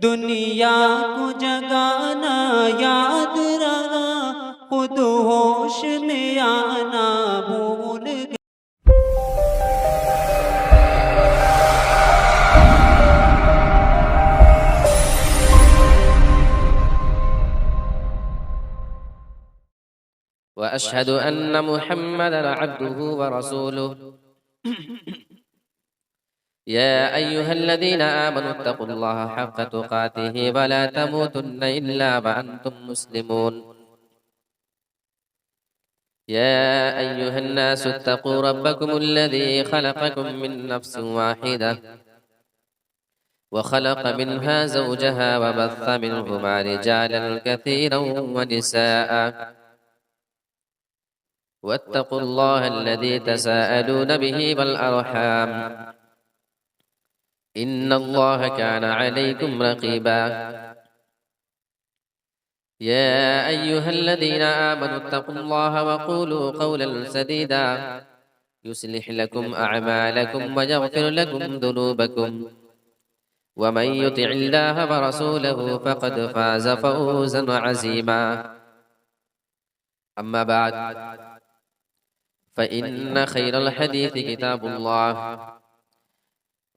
दुनिया को जगाना याद रहा, खुद होश में आना भूल गए। वअशहदु अन्न मुहम्मदन अब्दुहु व रसूलुहु या अय्युहल्लज़ीना आमनु तक़ुल्लाहा हक़्क़ तुक़ातिहि व ला तमूतुन्न इल्ला व अंतुम मुस्लिमून या अय्युहन्नासु इत्तक़ू रब्बकुमुल्लज़ी खलक़कुम मिन नफ्सिन वाहिदह व खलक़ मिनहा ज़ौजहा व बस्स मिनहुमा रिजालन कसीरन व निसाअ वत्तक़ुल्लाहा अल्लज़ी तसाअलून बिही वल अर्हाम इन्नल्लाहा काना अलैकुम रक़ीबा या अय्युहल्लज़ीना आमनु इत्तक़ुल्लाहा व क़ूलू क़ौलन सदीदा युस्लिह लकुम अअमालकुम व यग़फिर लकुम ज़ुनूबकुम व मन युति'िल्लाहा व रसूलहु फ़क़द फ़ाज़ फ़ौज़न अज़ीमा अम्मा बअद फ़इन्न खैरल हदीस किताबुल्लाह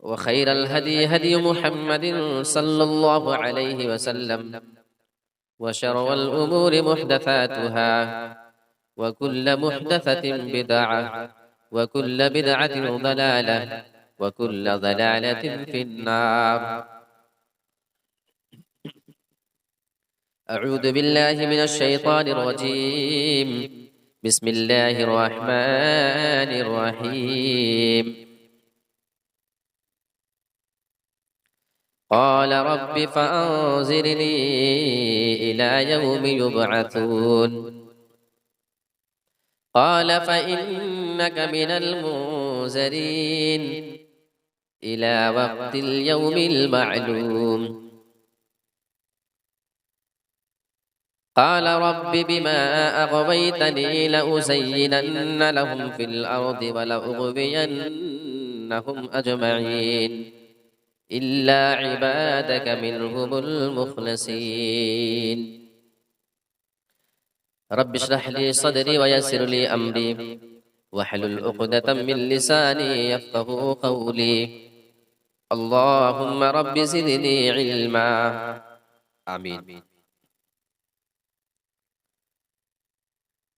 व खैरल हदी हदी मुहम्मदिन सल्लल्लाहु अलैहि वसल्लम व शर्रल उमूरि मुहदसातुहा व कुल्लु मुहदसतिन बिदअह व कुल्लु बिदअतिन ज़लालह व कुल्लु ज़लालतिन फिन्नार। अऊज़ु बिल्लाहि मिनश शैतानिर रजीम। बिस्मिल्लाहिर रहमानिर रहीम। क़ाल रब्बि फ़अंज़िरनी इला यौमि युबअसून क़ाल फ़इन्नक मिनल मुनज़रीन इला वक़्तिल यौमिल मअलूम। क़ाल रब्बि बिमा अग़वैतनी लउज़य्यिनन्न लहुम फ़िल अर्दि व लउग़वियन्नहुम अजमईन इल्ला इबादक मिनहुमुल मुख़लसीन। रब्बि इश्रह ली सदरी व यस्सिर ली अमरी वहलुल उक़दतम मिन लिसानी यफ़क़हू क़ौली। अल्लाहुम्मा रब्बि ज़िदनी इल्मा। आमीन।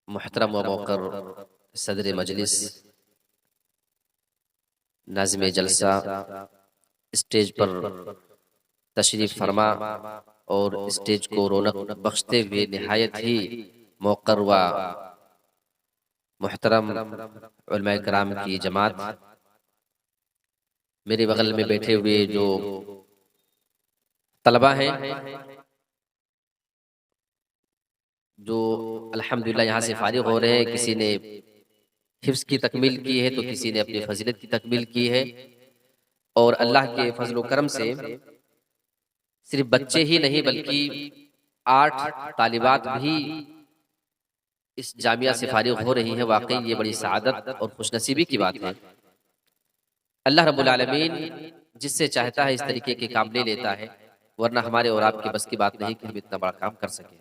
मुहतरम व मौक़र सदर मजलिस, नाज़िम जलसा, स्टेज पर तशरीफ फरमा और स्टेज को रौनक बख्शते हुए निहायत ही मौक़र व मुहतरम उलमाए कराम की जमात, मेरे बगल में बैठे हुए जो तलबा हैं जो अल्हम्दुलिल्लाह यहाँ से फारिग हो रहे हैं, किसी ने हिफ्ज़ की तकमील की है तो किसी ने अपनी फजीलत की तकमील की है। और अल्लाह के फजल व करम से सिर्फ बच्चे ही नहीं बल्कि 8 तालिबात भी इस जामिया से फारिग हो रही है। वाकई ये बड़ी सआदत और खुशनसीबी की बात है। अल्लाह रब्बुल आलमीन जिससे चाहता है इस तरीके के काम ले लेता है, वरना हमारे और आपके बस की बात नहीं कि हम इतना बड़ा काम कर सकें।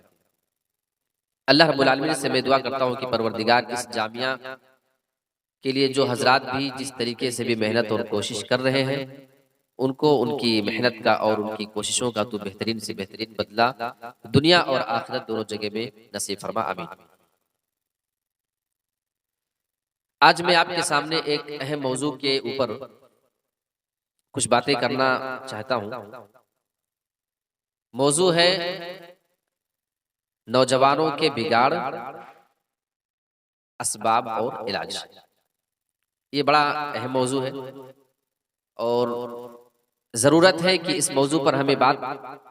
अल्लाह रब्बुल आलमीन से मैं दुआ करता हूँ कि परवरदिगार इस जामिया के लिए जो हजरात भी जिस तरीके से भी मेहनत और कोशिश कर रहे हैं, उनको उनकी मेहनत का और उनकी कोशिशों का तो बेहतरीन से बेहतरीन बदला दुनिया और आखिरत दोनों जगह में नसीब फरमा। आमीन। आज मैं आपके सामने एक अहम मौजू के ऊपर कुछ बातें करना चाहता हूं। मौजू है नौजवानों के बिगाड़, असबाब और इलाज। ये बड़ा अहम मौजू है और जरूरत है कि इस मौजू पर हमें बात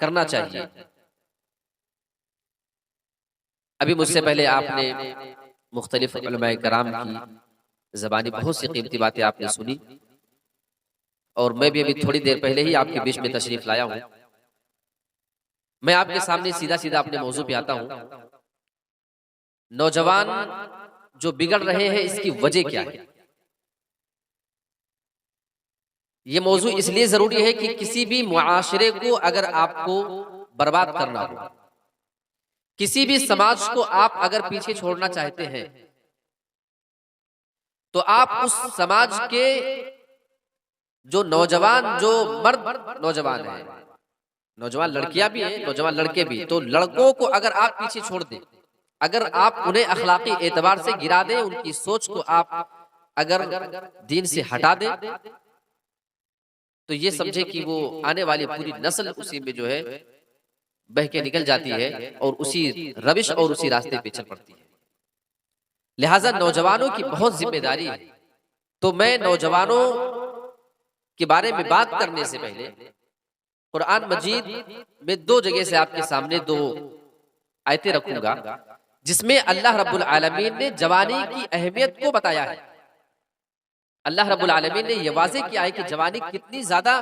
करना चाहिए। अभी मुझसे पहले आपने मुख्तलिफ उलमाए कराम की ज़बानी बहुत सी कीमती बातें आपने सुनी और मैं भी अभी थोड़ी देर पहले ही आपके बीच में तशरीफ लाया हूं। मैं आपके सामने सीधा सीधा अपने मौजू पे आता हूं। नौजवान जो बिगड़ रहे हैं इसकी वजह क्या है? ये मौजू इसलिए जरूरी है कि किसी भी मुआशरे को अगर आपको बर्बाद करना हो, किसी भी समाज को आप अगर पीछे छोड़ना चाहते हैं, तो आप उस समाज के जो नौजवान, जो मर्द नौजवान है, नौजवान लड़कियां भी हैं, नौजवान लड़के भी, तो लड़कों को अगर आप पीछे छोड़ दें, अगर आप उन्हें अखलाकी एतबार से गिरा दें, उनकी सोच को आप अगर दीन से हटा दें, तो ये समझे कि वो आने वाली पूरी नस्ल उसी में जो है बह के निकल जाती है और उसी रविश और उसी रास्ते पे चल पड़ती है। लिहाजा नौजवानों की बहुत जिम्मेदारी है। तो मैं नौजवानों के बारे में बात करने से पहले कुरान मजीद में 2 जगह से आपके सामने 2 आयतें रखूंगा, जिसमें अल्लाह रब्बुल आलमीन ने जवानी की अहमियत को बताया है। अल्लाह रब्बुल आलमीन ने यह वाज़ेह किया है कि जवानी कितनी ज्यादा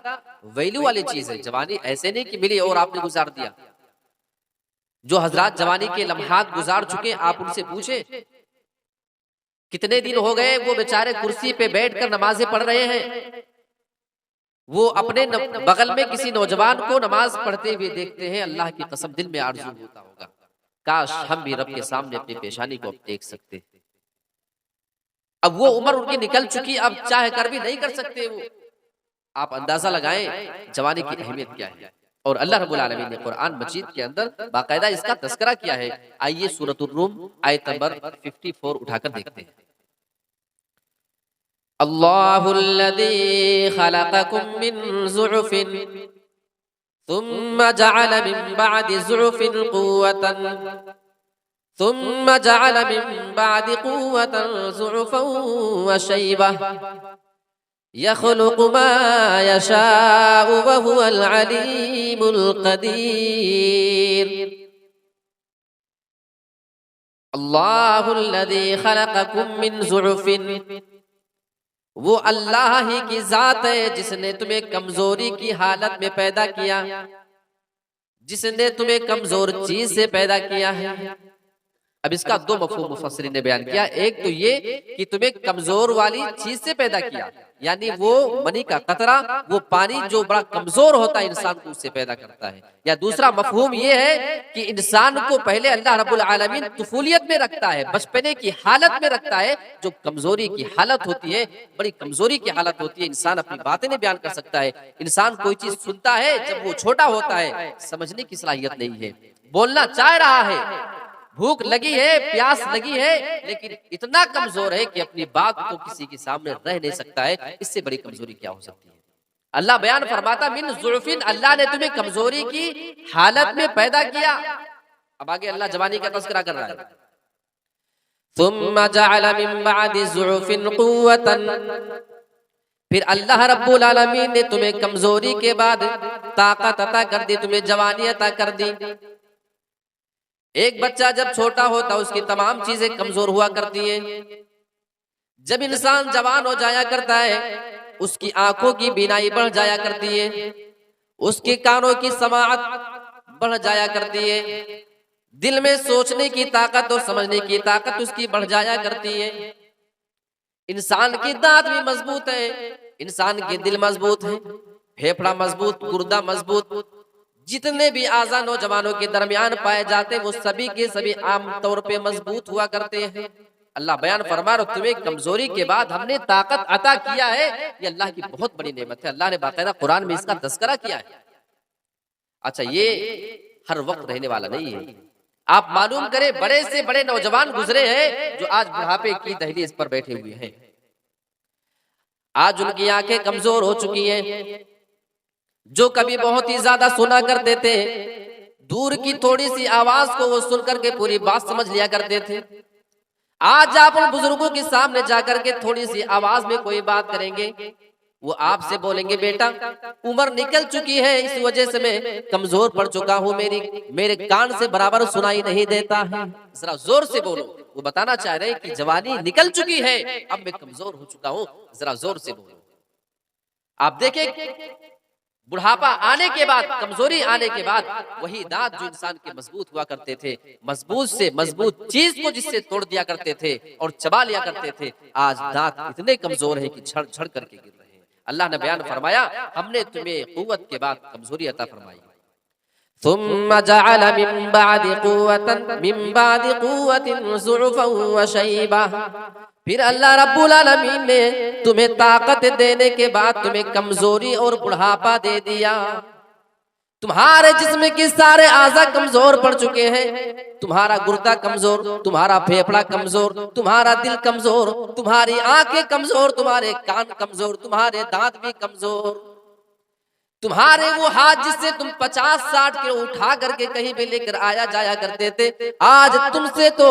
वैल्यू वाली चीज है। जवानी ऐसे नहीं कि मिली और आपने गुजार दिया। जो हजरात जवानी के लम्हात गुजार चुके, आप उनसे पूछे कितने दिन हो गए वो बेचारे कुर्सी पे बैठकर नमाजें पढ़ रहे हैं, वो अपने बगल में किसी नौजवान को नमाज पढ़ते हुए देखते हैं। अल्लाह की कसम दिल में आरज़ू होता होगा, काश हम भी रब के सामने अपनी पेशानी को देख सकते। अब वो उम्र उनकी निकल चुकी, अब चाह कर भी नहीं कर सकते वो। आप अंदाजा लगाएं जवानी की अहमियत क्या है। और अल्लाह रब्बुल आलमीन ने कुरान मजीद के अंदर बाकायदा इसका तज़किरा किया है। आइए सूरतुर रूम आयत नंबर 54 उठाकर देखते हैं। अल्लाहुल्लज़ी खलक़कुम मिन ज़ुअफ़िन सुम्मा जअल मिन बअदि ज़ुअफ़िन क़ुव्वतन सुम्मा जअल मिन बअदि क़ुव्वतन ज़ुअफ़न व शैबह यख़्लुक़ु मा यशाअ व हुवल अलीमुल क़दीर। अल्लाहुल्लज़ी खलक़कुम मिन ज़ुअफ़िन, वो अल्लाह ही की जात है जिसने तुम्हें कमजोरी की हालत में पैदा किया, जिसने तुम्हें कमजोर चीज से पैदा किया है। अब इसका 2 मफ़हूम मुफस्सिरीन ने बयान किया। एक तो ये कि तुम्हें कमजोर वाली चीज से पैदा किया, यानी वो मनी का कतरा, वो पानी जो बड़ा कमजोर होता है इंसान को उससे पैदा करता है। या दूसरा मफहूम ये है कि इंसान को पहले अल्लाह रब्बुल आलमीन तुफूलियत में रखता है, बचपने की हालत में रखता है। जो कमजोरी की हालत होती है, बड़ी कमजोरी की हालत होती है, इंसान अपनी बातें नहीं बयान कर सकता है। इंसान कोई चीज सुनता है जब वो छोटा होता है, समझने की सलाहियत नहीं है, बोलना चाह रहा है, भूख लगी है, प्यास लगी है, लेकिन इतना कमजोर है कि अपनी बात को किसी के सामने रह नहीं सकता है। इससे बड़ी कमजोरी क्या हो सकती है। अल्लाह बयान फरमाता मिन ज़ुअफ़िन, अल्लाह ने तुम्हें कमजोरी की हालत में पैदा किया। अब आगे अल्लाह जवानी का तज़किरा कर रहा है। सुम्मा जअल मिन बअदि ज़ुअफ़िन क़ुव्वतन, फिर अल्लाह रब्बुल आलमीन ने तुम्हें कमजोरी के बाद ताकत अता कर दी, तुम्हें जवानी अता कर दी। एक बच्चा जब छोटा होता उसकी तमाम चीजें कमजोर हुआ करती हैं। जब इंसान जवान हो जाया करता है, उसकी आंखों की बीनाई बढ़ जाया करती है, उसके कानों की समाअत बढ़ जाया करती है, दिल में सोचने की ताकत और समझने की ताकत उसकी बढ़ जाया करती है। इंसान की दांत भी मजबूत है, इंसान के दिल मजबूत है, फेफड़ा मजबूत, गुर्दा मजबूत, जितने भी आज़ा नौजवानों के दरमियान पाए जाते हैं वो सभी के सभी आम तौर पे मजबूत हुआ करते हैं। अल्लाह बयान फरमा रहा, तुम्हें कमजोरी के बाद हमने ताकत अता किया है। ये अल्लाह की बहुत बड़ी नेमत है। अल्लाह ने बाकायदा कुरान में इसका तज़किरा किया है। अच्छा, ये हर वक्त रहने वाला नहीं है। आप मालूम करें, बड़े से बड़े नौजवान गुजरे हैं जो आज बुढ़ापे की दहलीज पर बैठे हुए हैं। आज उनकी आंखें कमजोर हो चुकी हैं। जो कभी बहुत ही ज्यादा सुना करते थे, दूर की थोड़ी सी आवाज को वो सुन करके पूरी बात समझ लिया करते थे। आज आप उन बुजुर्गों के सामने जाकर के थोड़ी सी आवाज में कोई बात करेंगे, वो आपसे बोलेंगे बेटा उम्र निकल चुकी है, इस वजह से मैं कमजोर पड़ चुका हूँ, मेरे कान से बराबर सुनाई नहीं देता है, जरा जोर से बोलो। वो बताना चाह रहे हैं कि जवानी निकल चुकी है, अब मैं कमजोर हो चुका हूँ, जरा जोर से बोलो। आप देखें बुढ़ापा आने के बाद, कमजोरी आने के बाद, वही दांत जो इंसान के मजबूत हुआ करते थे, मजबूत से मजबूत चीज को जिससे तोड़ दिया करते थे और चबा लिया करते थे, आज दांत इतने कमजोर है कि झड़ झड़ करके गिर रहे हैं। अल्लाह ने बयान फरमाया हमने तुम्हें कुव्वत के बाद कमजोरी अता फरमाई। सुम्मा जअल मिन बादि कुव्वतिन ज़ुअफ़न व शैबा, फिर अल्लाह रब्बुल आलमीन ने तुम्हें ताकत देने के बाद तुम्हें कमजोरी और बुढ़ापा दे दिया। तुम्हारे जिस्म के सारे आज़ा कमजोर पड़ चुके हैं। तुम्हारा गुर्दा कमजोर, तुम्हारा फेफड़ा कमजोर, तुम्हारा दिल कमजोर, तुम्हारी आंखें कमजोर, तुम्हारे कान कमजोर, तुम्हारे दांत भी कमजोर, तुम्हारे वो हाथ जिससे तुम 50-60 किलो उठा करके कहीं भी लेकर आया जाया करते थे, आज तुमसे तो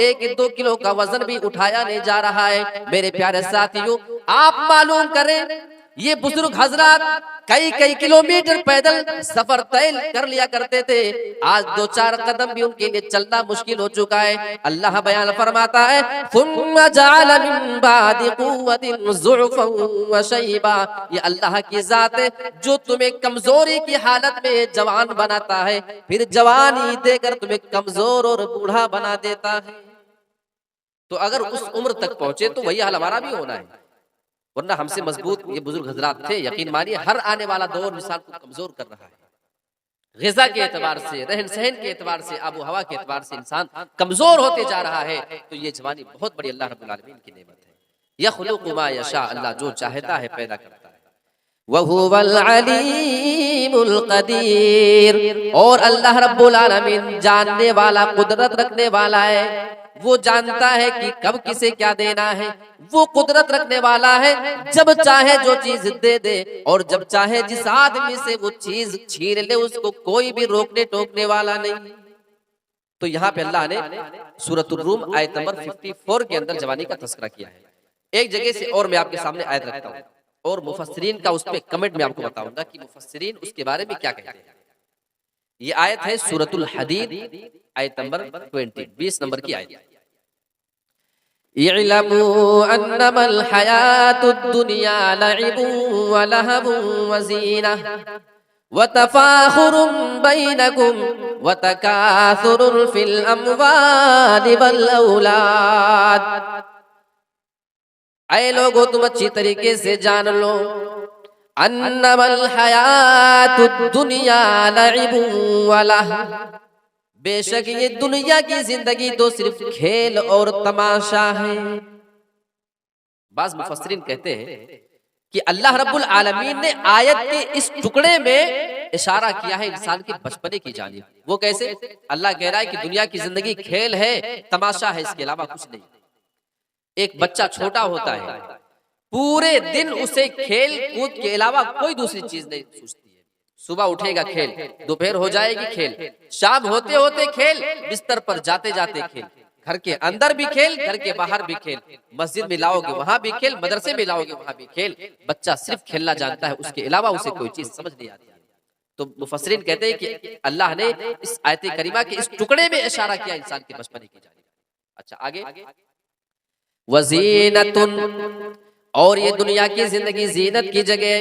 1-2 किलो का वजन भी उठाया नहीं जा रहा है। मेरे प्यारे साथियों, आप मालूम करें ये बुजुर्ग हजरात कई किलोमीटर पैदल सफर तय कर लिया करते थे, आज 2-4 कदम भी उनके लिए चलना मुश्किल हो चुका है। अल्लाह बयान फरमाता है सुम्मा जअल मिन बादि कुव्वतिन ज़ुअफ़न व शैबा, ये अल्लाह की जात है जो तुम्हें कमजोरी की हालत में जवान बनाता है, फिर जवानी देकर तुम्हें कमजोर और बूढ़ा बना देता है। तो अगर उस उम्र तक पहुंचे तो वही हाल हमारा भी होना है, वरना हमसे मजबूत ये बुजुर्ग हजरात थे। यकीन मानिए हर आने वाला दौर इंसान को कमजोर कर रहा है। ग़िज़ा के एतबार से, रहन सहन के एतबार से, आबो हवा के एतबार से इंसान कमजोर होते जा रहा है। तो ये जवानी बहुत बड़ी अल्लाह रब्बुल आलमीन की नेमत है। यख़्लुक़ु मा यशा, अल्लाह जो चाहता है पैदा करता है। वहुवल अलीमुल क़दीर, और अल्लाह रब्बुल आलमीन जानने वाला, कुदरत रखने वाला है। वो जानता है कि कब किसे क्या देना है। वो कुदरत रखने वाला है, जब चाहे जो चीज दे दे और जब चाहे जिस आदमी से वो चीज छीन ले उसको कोई भी रोकने टोकने वाला नहीं। तो यहाँ पे अल्लाह ने सूरतुर रूम आयत नंबर 54 के अंदर जवानी का तस्करा किया है। एक जगह से और मैं आपके सामने आयत रखता हूँ और मुफस्सिरीन का उस पे कमेंट में आपको बताऊंगा कि मुफस्सिरीन उसके बारे में क्या कहते हैं। ये आयत है सूरतुल हदीद आयत नंबर 20 नंबर की आयत। इअलमू अन्नमल हयातुद दुनिया लइबुन व लहबुन व ज़ीनह व तफाखुरुम बैनकुम व तकासुरुन फिल अमवालि वल औलाद। ऐ लोगों, तुम अच्छी तरीके से जान लो, अन्नमल हयातुद दुनिया लइबुन व लहब, बेशक ये दुनिया की जिंदगी तो सिर्फ खेल और तमाशा है। बाज़ मुफस्सिरीन कहते हैं कि अल्लाह रब्बुल आलमीन ने आयत के इस टुकड़े में इशारा किया है इंसान के बचपने की जानिब। वो कैसे? अल्लाह कह रहा है कि दुनिया की जिंदगी खेल है, तमाशा है, इसके अलावा कुछ नहीं। एक बच्चा छोटा होता है, पूरे दिन उसे खेल कूद के अलावा कोई दूसरी चीज नहीं सोचती है। सुबह उठेगा खेल, दोपहर हो जाएगी खेल, शाम होते होते खेल, बिस्तर पर जाते जाते खेल, घर के अंदर भी खेल, घर के बाहर भी खेल, मस्जिद में लाओगे वहां भी खेल, मदरसे में लाओगे वहां भी खेल। बच्चा सिर्फ खेलना जानता है, उसके अलावा उसे कोई चीज समझ नहीं आती। तो मुफस्सिरीन कहते हैं कि अल्लाह ने इस आयत करीमा के इस टुकड़े में इशारा किया इंसान के बचपने की जानिब। अच्छा, आगे वज़ीनतुन, और ये दुनिया की जिंदगी जीनत की जगह,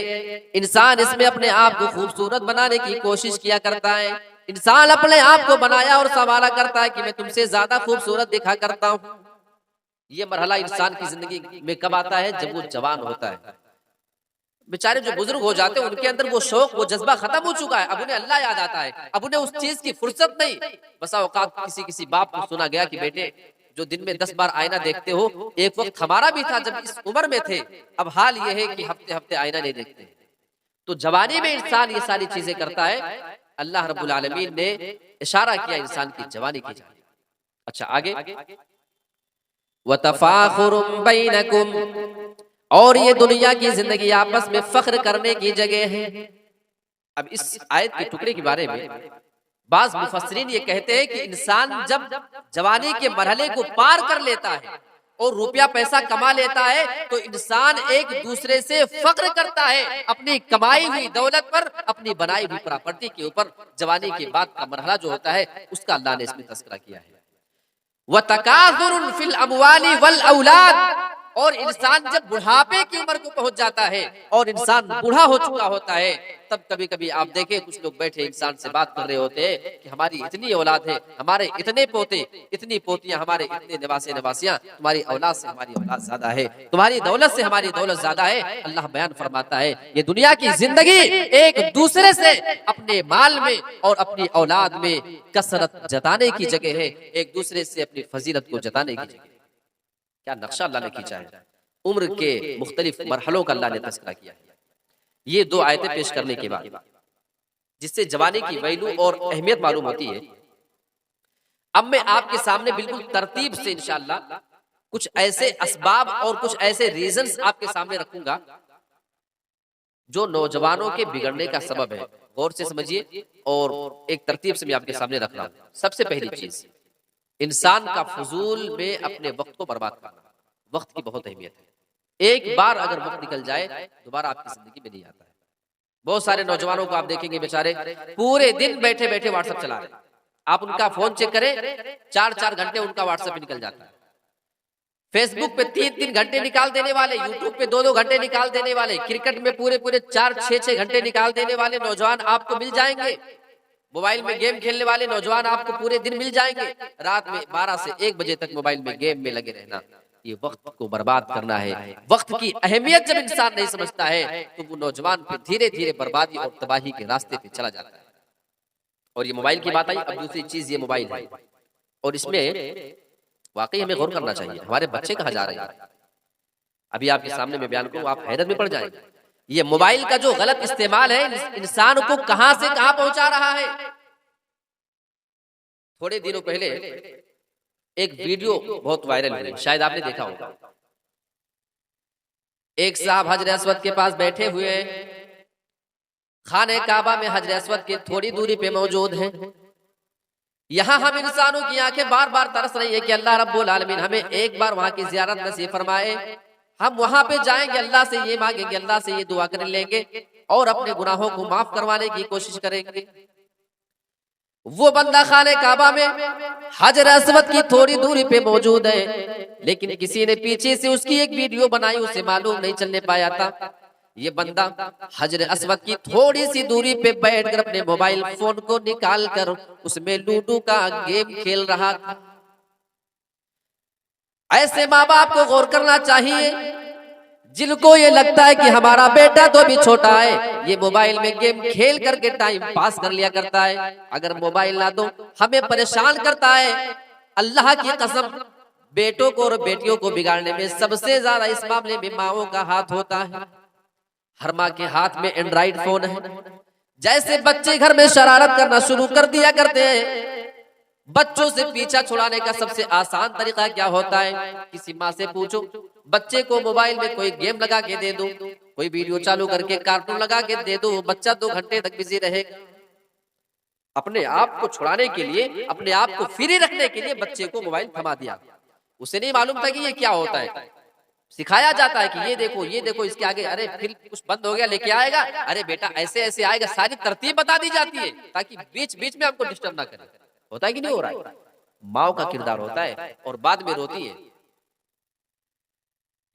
इंसान इसमें अपने आप को खूबसूरत बनाने की कोशिश किया करता है। इंसान अपने आप को बनाया और संवारा करता है कि मैं तुमसे ज्यादा खूबसूरत दिखा करता हूँ। ये मरहला इंसान की जिंदगी में कब आता है? जब वो जवान होता है। बेचारे जो बुजुर्ग हो जाते हैं उनके अंदर वो शौक, वो जज्बा खत्म हो चुका है। अब उन्हें अल्लाह याद आता है, अब उन्हें उस चीज की फुर्सत नहीं। बसा औकात किसी बाप को सुना गया कि बेटे जो दिन में 10 बार आईना देखते हो, एक वक्त हमारा भी था जब इस उम्र में थे, अब हाल ये है कि हफ्ते हफ्ते आईना नहीं देखते। तो जवानी में इंसान ये सारी चीजें करता है। अल्लाह रब्बुल आलमीन ने इशारा किया इंसान की जवानी की जानिब। अच्छा, आगे व तफाखुरुम बैनकुम, और ये दुनिया की जिंदगी आपस में फख्र करने की जगह है। अब इस आयत के टुकड़े के बारे में बाज़ मुफस्सिरीन ये कहते हैं कि इंसान जब जवानी के मरहले को पार कर लेता है और रुपया पैसा कमा लेता है, तो इंसान एक दूसरे से फख्र करता है अपनी कमाई हुई दौलत पर, अपनी बनाई हुई प्रॉपर्टी के ऊपर। जवानी के बाद का मरहला जो होता है उसका अल्लाह ने इसमें तस्करा किया है। व तकासुरुन फिल अमवाली वल औलाद, और इंसान जब बुढ़ापे की उम्र को पहुंच जाता है और इंसान बूढ़ा हो चुका होता है, तब कभी कभी आप देखें कुछ लोग बैठे इंसान से बात कर रहे होते हैं कि हमारी इतनी औलाद है, हमारे इतने पोते, इतनी पोतियां, हमारे इतने निवासी निवासियां, तुम्हारी औलाद से हमारी औलाद ज्यादा है, तुम्हारी दौलत से हमारी दौलत ज्यादा है। अल्लाह बयान फरमाता है ये दुनिया की जिंदगी एक दूसरे से अपने माल में और अपनी औलाद में कसरत जताने की जगह है, एक दूसरे से अपनी फजीलत को जताने की जगह। क्या नक्शा अल्लाह ने खींचा है, उम्र के मुख्तलिफ मरहलों का अल्लाह ने तस्करा किया है। ये दो आयतें पेश करने के बाद जिससे जवानी की वैल्यू और अहमियत मालूम होती है, अब मैं आपके सामने बिल्कुल तरतीब से इंशाअल्लाह कुछ ऐसे असबाब और कुछ ऐसे रीजंस आपके सामने रखूंगा जो नौजवानों के बिगड़ने का सबब है। गौर से समझिए और एक तरतीब से मैं आपके सामने रख रहा हूं। सबसे पहली चीज, इंसान का फजूल में अपने वक्त को बर्बाद करना। वक्त की बहुत अहमियत है, एक बार अगर वक्त निकल जाए दोबारा आपकी जिंदगी में नहीं आता है। बहुत सारे नौजवानों को आप देखेंगे बेचारे पूरे दिन बैठे बैठे व्हाट्सएप चला रहे हैं, आप उनका फोन चेक करें 4-4 घंटे उनका व्हाट्सएप निकल जाता है। फेसबुक पे 3-3 घंटे निकाल देने वाले, यूट्यूब पे 2-2 घंटे निकाल देने वाले, क्रिकेट में पूरे 4-6 घंटे निकाल देने वाले नौजवान आपको मिल जाएंगे। मोबाइल में गेम खेलने वाले नौजवान आपको पूरे दिन मिल जाएंगे। रात में 12 से 1 बजे तक मोबाइल में गेम में लगे रहना, ये वक्त को बर्बाद करना है। वक्त की अहमियत जब इंसान नहीं समझता है तो वो नौजवान फिर धीरे धीरे बर्बादी और तबाही के रास्ते पे चला जाता है। और ये मोबाइल की बात आई, अब दूसरी चीज ये मोबाइल है और इसमें वाकई हमें गौर करना चाहिए। हमारे बच्चे कहाँ जा रहे हैं, अभी आपके सामने मैं बयान करूं आप हैरत में पड़ जाएंगे। ये मोबाइल का जो गलत इस्तेमाल है इंसान को कहां से कहां पहुंचा रहा है। थोड़े दिनों पहले एक वीडियो बहुत वायरल हुई, शायद आपने देखा होगा। एक साहब हजर अस्वद के पास बैठे हुए हैं, खाने काबा में हजर अस्वद के थोड़ी दूरी पे मौजूद हैं। यहाँ हम इंसानों की आंखें बार बार तरस रही है कि अल्लाह रब्बुल आलमीन हमें एक बार वहां की जियारत नसीब फरमाए। हम वहां पे जाएंगे, अल्लाह से ये मांगेंगे, अल्लाह से ये दुआ कर लेंगे और अपने गुनाहों को माफ करवाने की कोशिश करेंगे। वो बंदा खाने काबा में हजर अस्वद की थोड़ी दूरी पे मौजूद है, लेकिन किसी ने पीछे से उसकी एक वीडियो बनाई, उसे मालूम नहीं चलने पाया था ये बंदा हजर अस्वद की थोड़ी सी दूरी पे बैठकर अपने मोबाइल फोन को निकाल कर उसमें लूडो का गेम खेल रहा था। ऐसे माँ बाप को गौर करना चाहिए जिनको ये लगता है कि हमारा बेटा तो भी छोटा है, ये मोबाइल में गेम खेल करके टाइम पास कर लिया करता है। अगर मोबाइल ना दो हमें परेशान करता है। अल्लाह की कसम, बेटों को और बेटियों को बिगाड़ने में सबसे ज्यादा इस मामले में माओं का हाथ होता है। हर माँ के हाथ में एंड्रॉइड फोन है। जैसे बच्चे घर में शरारत करना शुरू कर दिया करते हैं, बच्चों से पीछा छुड़ाने का सबसे आसान तरीका क्या होता है? किसी माँ से पूछो, बच्चे को मोबाइल में कोई गेम लगा के दे दो, कोई वीडियो चालू करके कार्टून लगा के दे दो, बच्चा 2 घंटे तक बिजी रहेगा। अपने आप को छुड़ाने के लिए, अपने आप को फ्री रखने के लिए बच्चे को मोबाइल थमा दिया। उसे नहीं मालूम था कि ये क्या होता है। सिखाया जाता है कि ये देखो इसके आगे, अरे फिर कुछ बंद हो गया लेके आएगा, अरे बेटा ऐसे ऐसे आएगा, सारी तरतीब बता दी जाती है ताकि बीच बीच में हमको डिस्टर्ब ना करे। होता है कि नहीं हो रहा है? माँ का किरदार होता है और बाद में रोती है।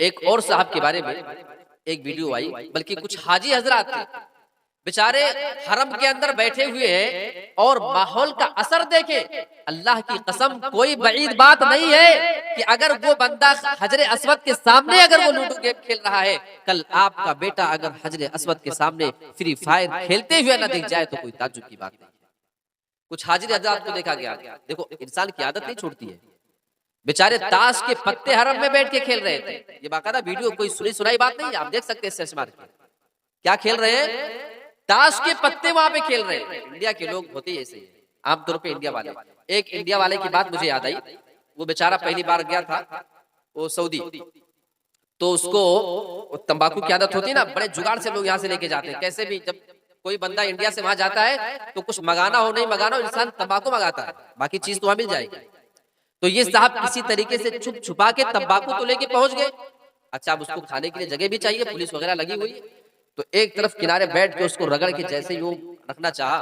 एक और साहब के बारे में एक वीडियो आई, बल्कि कुछ हाजी हजरात थे, बेचारे हरम के अंदर बैठे हुए हैं और माहौल का असर देखे। अल्लाह की कसम कोई बईद बात नहीं है कि अगर वो बंदा हजरे अस्वद के सामने अगर वो लूडो गेम खेल रहा है, कल आपका बेटा अगर हजरे अस्वद के सामने फ्री फायर खेलते हुए न दिख जाए तो कोई ताज्जुब की बात नहीं। कुछ हाजिर हजरात को देखा गया, देखो इंसान की आदत नहीं छोड़ती है। बेचारे ताश के पत्ते हरम में बैठ के खेल रहे थे। ये बाकायदा वीडियो, कोई सुनी सुनाई बात नहीं है, आप देख सकते हैं सर्च मार के। क्या खेल रहे हैं? ताश के पत्ते वहां पे खेल रहे हैं। इंडिया के लोग होते ही ऐसे, आमतौर पे इंडिया वाले। एक इंडिया वाले की बात मुझे याद आई, वो बेचारा पहली बार गया था वो सऊदी, तो उसको तंबाकू की आदत होती है ना, बड़े जुगाड़ से लोग यहाँ से लेके जाते हैं। कैसे भी जब कोई बंदा इंडिया से वहां जाता है तो कुछ मंगाना हो नहीं मंगाना हो, इंसान तंबाकू मंगाता है, बाकी चीज तो वहां मिल जाएगी। तो ये साहब किसी तरीके से छुप छुपा के तंबाकू तो लेके पहुंच गए। अच्छा, अब उसको खाने के लिए जगह भी चाहिए, पुलिस वगैरह लगी हुई, तो एक तरफ किनारे बैठ के उसको रगड़ के जैसे यूं रखना चाहा।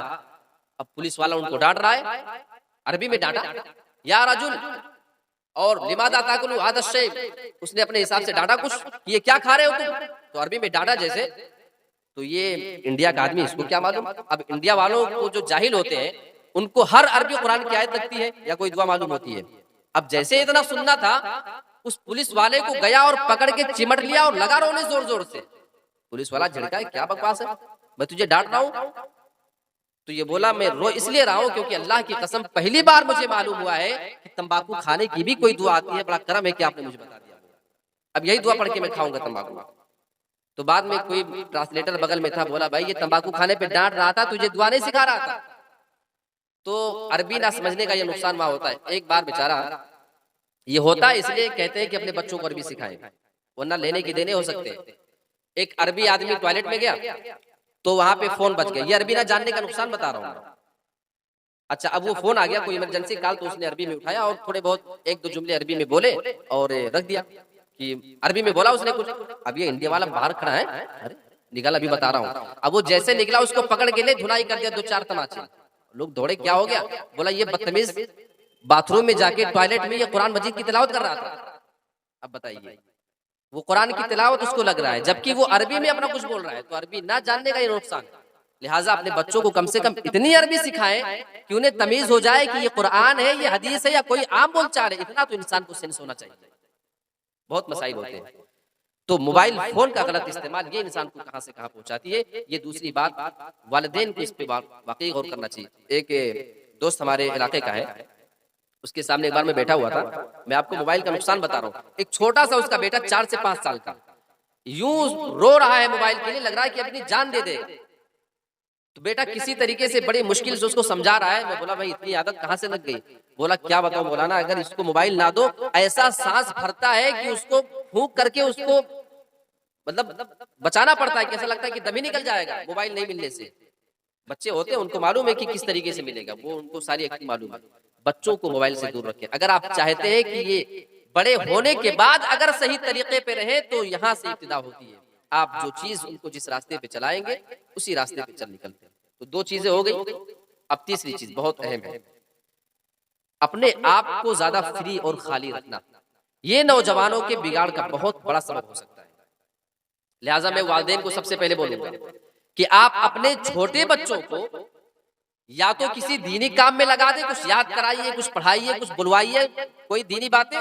अब पुलिस वाला उनको डांट रहा है, अरबी में डांटा, या रजुल और लिमादा ताकुलू हादा शै, उसने अपने हिसाब से डांटा कुछ कि ये क्या खा रहे हो तुम, तो अरबी में डांटा जैसे, तो ये इंडिया का आदमी, इसको क्या मालूम। अब इंडिया वालों को जो जाहिल होते हैं उनको हर अरबी कुरान की आयत लगती है या कोई दुआ मालूम होती है। अब जैसे इतना सुनना था, उस पुलिस वाले को गया और पकड़ के चिमट लिया और लगा रोने जोर जोर से। पुलिस वाला झिड़का है, क्या बकवास है, मैं तुझे डांट रहा हूँ। तो ये बोला मैं रो इसलिए रहा हूँ क्योंकि अल्लाह की कसम पहली बार मुझे मालूम हुआ है कि तंबाकू खाने की भी कोई दुआ आती है, बड़ा करम है कि आपने मुझे बता दिया। अब यही दुआ पढ़ के मैं खाऊंगा तंबाकू। तो बाद में कोई ट्रांसलेटर बगल में था, बोला भाई ये तंबाकू खाने पे डांट रहा था, तुझे दुआ नहीं सिखा रहा था। तो अरबी ना समझने का ये नुकसान वहां होता है। एक बार बेचारा, ये होता है इसलिए कहते हैं कि अपने बच्चों को अरबी सिखाएं, वरना लेने के देने हो सकते हैं। एक अरबी आदमी टॉयलेट में गया तो वहां पे फोन बज गया। ये अरबी ना जानने का नुकसान बता रहा हूँ। अच्छा, अब वो फोन आ गया, कोई इमरजेंसी कॉल, तो उसने अरबी में उठाया और थोड़े बहुत एक दो जुमले अरबी में बोले और रख दिया कि अरबी में बोला उसने कुछ। अब ये इंडिया वाला बाहर खड़ा है, अरे निकल अभी बता रहा हूँ। अब वो जैसे निकला उसको पकड़ के ले धुनाई कर दिया, दो चार तमाचे। लोग दौड़े, क्या हो गया, बोला ये बदतमीज बाथरूम में जाके टॉयलेट में ये कुरान मजीद की तिलावत कर रहा था। अब बताइए, वो कुरान की तिलावत उसको लग रहा है जबकि वो अरबी में अपना कुछ बोल रहा है। तो अरबी ना जानने का ये नुकसान। लिहाजा अपने बच्चों को कम से कम इतनी अरबी सिखाएं कि उन्हें तमीज हो जाए कि ये कुरान है, ये हदीस है या कोई आम बोलचाल है। इतना तो इंसान को सेंस होना चाहिए। बहुत मसाइल होते हैं। तो मोबाइल फोन का गलत इस्तेमाल ये इंसान को कहां से कहां पहुंचाती है। ये दूसरी बात, वालिदैन को इस पे वाकई गौर करना चाहिए। एक दोस्त हमारे इलाके का है, उसके सामने एक बार मैं बैठा हुआ था, मैं आपको मोबाइल का नुकसान बता रहा हूँ। एक छोटा सा उसका बेटा 4 से 5 साल का यूं रो रहा है मोबाइल के लिए, लग रहा है कि अपनी जान दे दे। तो बेटा किसी तरीके से बड़ी मुश्किल से उसको समझा रहा है। मैं बोला भाई इतनी आदत कहाँ से लग गई। बोला क्या बताऊं मौलाना, अगर इसको मोबाइल ना दो ऐसा सांस भरता है कि उसको फूंक करके उसको मतलब बचाना पड़ता है, कैसा लगता है कि दम ही निकल जाएगा मोबाइल नहीं मिलने से। बच्चे होते हैं, उनको मालूम है कि किस तरीके से मिलेगा, वो उनको सारी एक्टिंग मालूम है। बच्चों को मोबाइल से दूर रखें। अगर आप चाहते हैं कि ये बड़े होने के बाद अगर सही तरीके पे रहे तो यहाँ से इब्तिदा होती है। आप जो चीज उनको जिस रास्ते पे चलाएंगे उसी रास्ते पे चल निकलते हैं। तो 2 चीजें हो गई। अब तीसरी चीज बहुत अहम है, अपने आप को ज्यादा फ्री और खाली रखना। ये नौजवानों के बिगाड़ का बहुत बड़ा सबब हो सकता है। लिहाजा मैं वालिदैन को सबसे पहले बोलूंगा कि आप अपने छोटे बच्चों को या तो किसी दीनी काम में लगा दे, कुछ याद कराइए, कुछ पढ़ाइए, कुछ बुलवाइए, कोई दीनी बातें,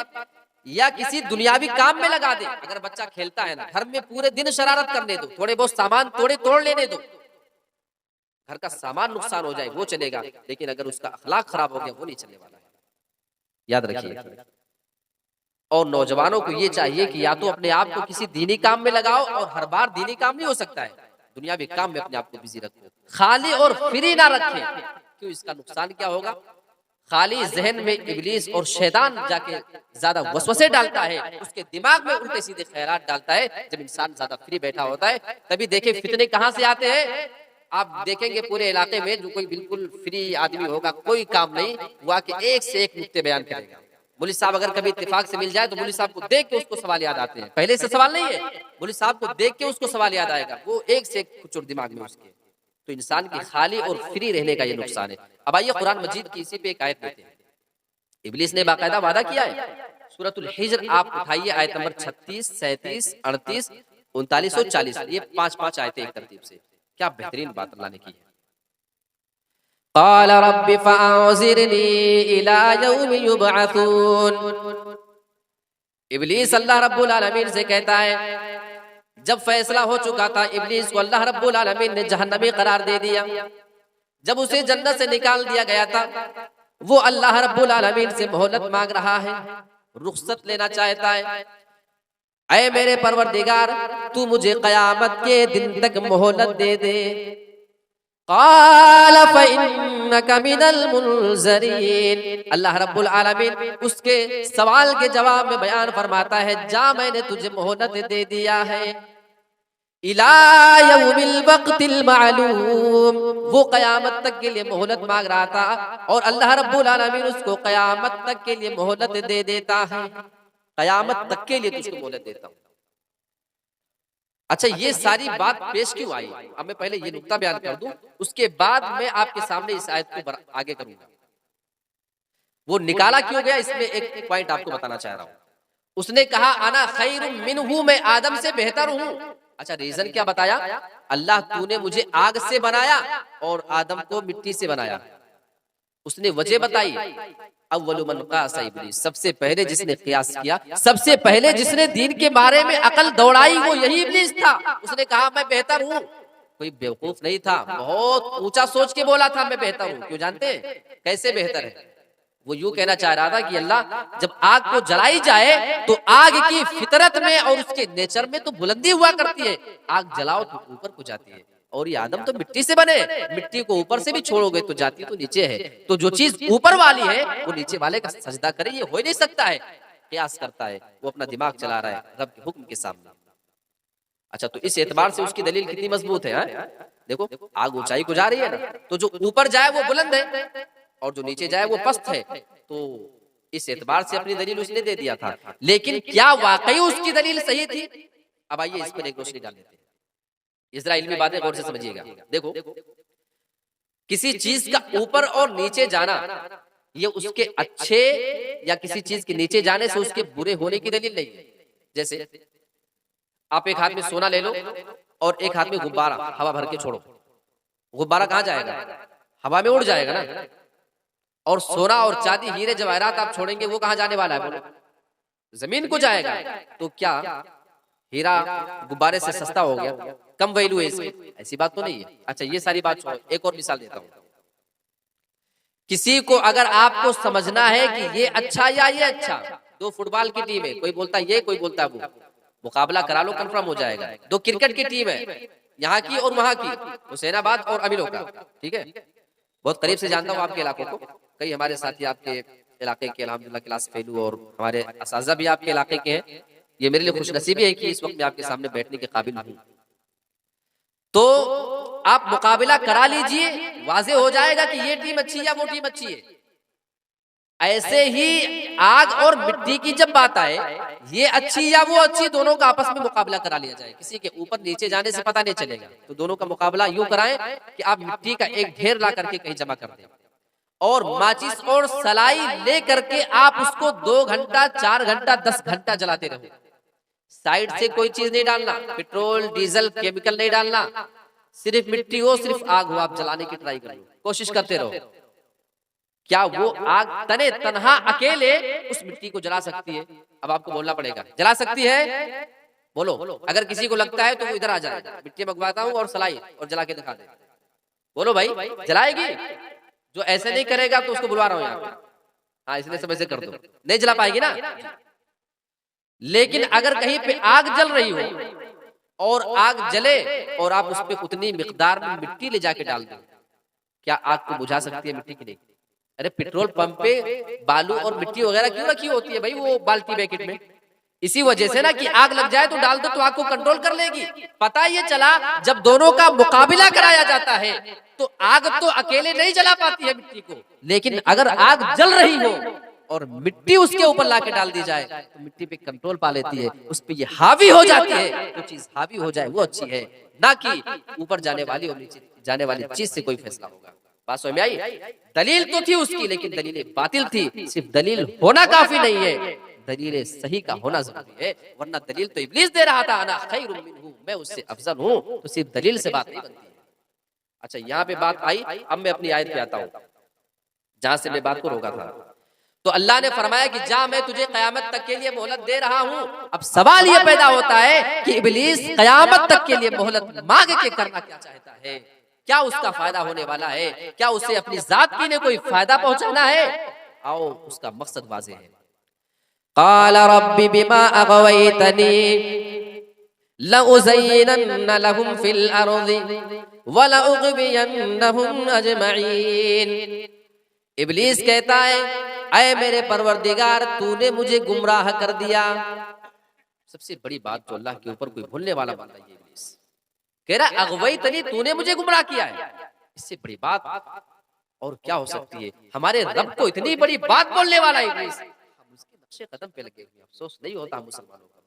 या किसी दुनियावी काम में लगा दे। अगर बच्चा खेलता है ना, घर में पूरे दिन शरारत करने दो, थोड़े बहुत सामान तोड़ लेने दो। घर का सामान नुकसान हो जाए वो चलेगा, लेकिन अगर उसका अखलाक खराब हो गया वो नहीं चलने वाला है। याद रखिए। और नौजवानों को ये चाहिए कि या तो अपने आप को किसी दीनी काम में लगाओ, और हर बार दीनी काम नहीं हो सकता है, दुनियावी काम में अपने आप को बिजी रखो। खाली और फ्री ना रखें, क्यों, इसका नुकसान क्या होगा। खाली जहन में इब्लीस और शैतान जाके ज्यादा वसवसे डालता है, उसके दिमाग में उल्टे सीधे ख्यालात डालता है। जब इंसान ज्यादा फ्री बैठा होता है तभी देखे फितने कहां से आते हैं। आप देखेंगे पूरे इलाके में जो कोई बिल्कुल फ्री आदमी होगा, कोई काम नहीं हुआ कि एक से एक नुक्ते बयान करेगा। मुल्ली साहब अगर कभी इत्तेफाक से मिल जाए तो मुल्ली साहब को देख के उसको सवाल याद आते हैं। पहले से सवाल नहीं है, मुल्ली साहब को देख के उसको सवाल याद आएगा, वो एक से एक कुछ दिमाग में उसके। तो इंसान की खाली और फ्री रहने का ये नुकसान है। अब आइए कुरान मजीद की इसी पे एक आयत लेते हैं। इब्लीस ने बाकायदा वादा किया है, सूरतुल हिज्र आप उठाइए, आयत नंबर 36, 37, 38, 39 और 40। ये 5-5 आयतें एक तरतीब से। क्या बेहतरीन बात अल्लाह ने की है। क़ाल रब्बि फ़अंज़िरनी इला यौमि युबअसून। इब्लीस अल्लाह रब्बुल आलमीन से कहता है, जब फैसला हो चुका था इब्लीस को अल्लाह रब्बुल आलमीन ने जहन्नमी करार दे दिया। जब उसे जन्नत से निकाल दिया गया था, वो अल्लाह रब्बुल आलमीन से मोहलत मांग रहा है, रुखसत लेना चाहता है। ऐ मेरे परवरदिगार, तू मुझे कयामत के दिन तक मोहलत दे दे। क़ाल फ़इन्नका मिनल मुनज़रीन। अल्लाह रब्बुल आलमीन उसके सवाल के जवाब में बयान फरमाता है, जा मैंने तुझे मोहलत दे दिया है, इला यौमिल वक़्तिल मालूम। वो कयामत तक के लिए मोहलत मांग रहा था और अल्लाह रब्बुल आलमीन उसको कयामत तक के लिए मोहलत दे देता है। कयामत तक के लिए तुझको मोहलत देता हूं। अच्छा, ये सारी बात पेश क्यों आई? अब मैं पहले ये नुक्ता बयान कर दूं, उसके बाद मैं आपके सामने इस आयत को आगे करूंगा। वो निकाला क्यों गया, इसमें एक पॉइंट आपको बताना चाह रहा हूं। उसने कहा अना खैरुम मिनहू, मैं आदम से बेहतर हूं। अच्छा, रीजन क्या बताया? अल्लाह तूने मुझे आग से बनाया और आदम को मिट्टी से बनाया। उसने वजह बताई। अव्वलु मन क़ासा इब्लीस, सबसे पहले जिसने कियास किया, सबसे पहले जिसने दीन के बारे में अकल दौड़ाई, वो यही इब्लीस था। उसने कहा मैं बेहतर हूँ। कोई बेवकूफ नहीं था, बहुत ऊंचा सोच के बोला था मैं बेहतर हूँ। क्यों जानते हैं कैसे बेहतर है? वो यूं कहना चाह रहा था कि अल्लाह, जब आग को जलाई जाए तो आग की फितरत में और उसके नेचर में तो बुलंदी हुआ करती है, आग जलाओ तो ऊपर को जाती है। और ये आदम तो मिट्टी से बने, मिट्टी को ऊपर से भी छोड़ोगे तो जाती तो नीचे है। तो जो चीज ऊपर वाली है वो नीचे वाले का सजदा करे, ये हो ही नहीं सकता है। कयास करता है, वो अपना दिमाग चला रहा है रब के हुक्म के सामने। अच्छा, तो इस एतबार से उसकी दलील कितनी मजबूत है, हा? देखो, आग ऊंचाई को जा रही है ना, तो जो ऊपर जाए वो बुलंद है और जो नीचे जाए वो पस्त है। तो इस एतबार से अपनी दलील उसने दे दिया था। लेकिन क्या वाकई उसकी दलील सही थी? अब आइए इस पर एक रोशनी डाल देते हैं। इजरा इल्मी बातें गौर से समझिएगा। देखो, किसी चीज का ऊपर और नीचे जाना ये उसके अच्छे या किसी चीज के नीचे जाने से उसके बुरे होने की दलील नहीं है। जैसे आप एक हाथ में सोना ले लो और एक हाथ में गुब्बारा हवा भर के छोड़ो, गुब्बारा कहाँ जाएगा? हवा में उड़ जाएगा ना। और सोना और चांदी हीरे जवाहरात आप छोड़ेंगे, वो कहाँ जाने वाला है? बोलो, जमीन को जाएगा। तो क्या हीरा गुब्बारे से सस्ता हो गया, कम वैल्यू है इसकी? ऐसी बात तो नहीं है। अच्छा, ये सारी बात छोड़ो, एक और मिसाल देता हूं। किसी को अगर आपको समझना है कि ये अच्छा या ये अच्छा, दो फुटबॉल की टीम है, कोई बोलता है ये, कोई बोलता है वो, मुकाबला करा लो, कंफर्म हो जाएगा। दो क्रिकेट की टीम है, यहाँ की और वहां की, हुसैनाबाद और अमीरों का, ठीक है? बहुत करीब से जानता हूँ आपके इलाकों को, कई हमारे साथी आपके इलाके के अल्हम्दुलिल्लाह क्लास फेलू और हमारे असातिज़ा भी आपके इलाके के हैं। ये मेरे लिए खुशनसीबी है कि इस वक्त मैं आपके सामने बैठने के काबिल हूँ। तो आप मुकाबला करा लीजिए, वाज़ेह हो जाएगा कि ये टीम अच्छी या वो टीम अच्छी है। ऐसे ही आग और मिट्टी की जब बात आए, ये अच्छी या वो अच्छी, दोनों का आपस में मुकाबला करा लिया जाए। किसी के ऊपर नीचे जाने से पता नहीं चलेगा, तो दोनों का मुकाबला यूं कराएं कि आप मिट्टी का एक ढेर ला करके कहीं जमा कर दें और माचिस और सलाई ले करके आप उसको 2 घंटा, 4 घंटा, 10 घंटा जलाते रहो। साइड से कोई चीज नहीं डालना, पेट्रोल, डीजल, केमिकल नहीं डालना, सिर्फ मिट्टी हो, सिर्फ आग हो, आप जलाने की ट्राई करो, कोशिश करते रहो। क्या वो आग तने तनहा अकेले उस मिट्टी को जला सकती है? अब आपको बोलना पड़ेगा, जला सकती है? बोलो। अगर किसी को लगता है तो वो इधर आ जाए, मिट्टी मंगवाता हूँ और सलाई और जला के दिखा दे। बोलो भाई, जलाएगी? जो ऐसे नहीं करेगा तो उसको बुलवा रहा हूं यहाँ पे, हाँ इसलिए समय से कर दो, नहीं जला पाएगी ना। लेकिन अगर कहीं पे आग जल रही हो और आग जले और आप उस पर उतनी मिकदार में मिट्टी ले जाके डाल दो, क्या आग को बुझा सकती है मिट्टी की? नहीं। अरे पेट्रोल पंप पे बालू और मिट्टी वगैरह क्यों रखी होती है भाई वो बाल्टी पैकेट में? इसी वजह से ना कि आग लग जाए तो डाल दो तो आग को कंट्रोल कर लेगी। पता ये चला जब दोनों का मुकाबला कराया जाता है तो आग तो अकेले नहीं जला पाती है मिट्टी को, लेकिन अगर आग जल रही हो और मिट्टी उसके ऊपर लाके डाल दी जाए तो मिट्टी पे कंट्रोल पा लेती है, उस पे ये हावी हो जाती है। तो चीज हावी हो जाए वो अच्छी है, ना कि ऊपर जाने वाली और नीचे जाने वाली चीज से कोई फैसला होगा। बात समझ में आई? दलील तो थी उसकी, लेकिन दलील बातिल थी। सिर्फ दलील होना काफी नहीं है, दलील सही का होना जरूरी है, वरना दलील तो इब्लीस दे रहा था, अना खैरुम मिन्हु, मैं उससे अफजल हूं, तो सिर्फ दलील से बात नहीं बनती। अच्छा, यहाँ पे बात आई, अब मैं अपनी आयत पे आता हूँ जहां से मैं बात को रोका था। तो अल्लाह ने फरमाया कि जा मैं तुझे कयामत तक के लिए मोहलत दे रहा हूँ। अब सवाल ये पैदा होता है कि इब्लीस कयामत तक के लिए मोहलत मांग के करना क्या चाहता है? क्या उसका फायदा होने वाला है? क्या उसे अपनी जात की ने कोई फायदा पहुंचाना है? आओ, उसका मकसद वाज़ेह है। क़ाल रब्बि बिमा अग़वैतनी लउज़य्यिनन्न लहुम फिल अर्ज़ि व लउग़वियन्नहुम अजमईन। इब्लीस कहता है, ऐ मेरे परवरदिगार, तूने मुझे गुमराह कर दिया। सबसे बड़ी बात जो अल्लाह के ऊपर कोई भूलने वाला बंदा है इब्लीस। कह रहा अग़वैतनी, तूने मुझे गुमराह किया है। इससे बड़ी बात और क्या हो सकती है? हमारे रब को इतनी बड़ी बात बोलने वाला इब्लीस, हम उसके नक्शे कदम पे लगे हुए, अफसोस नहीं होता मुसलमानों का।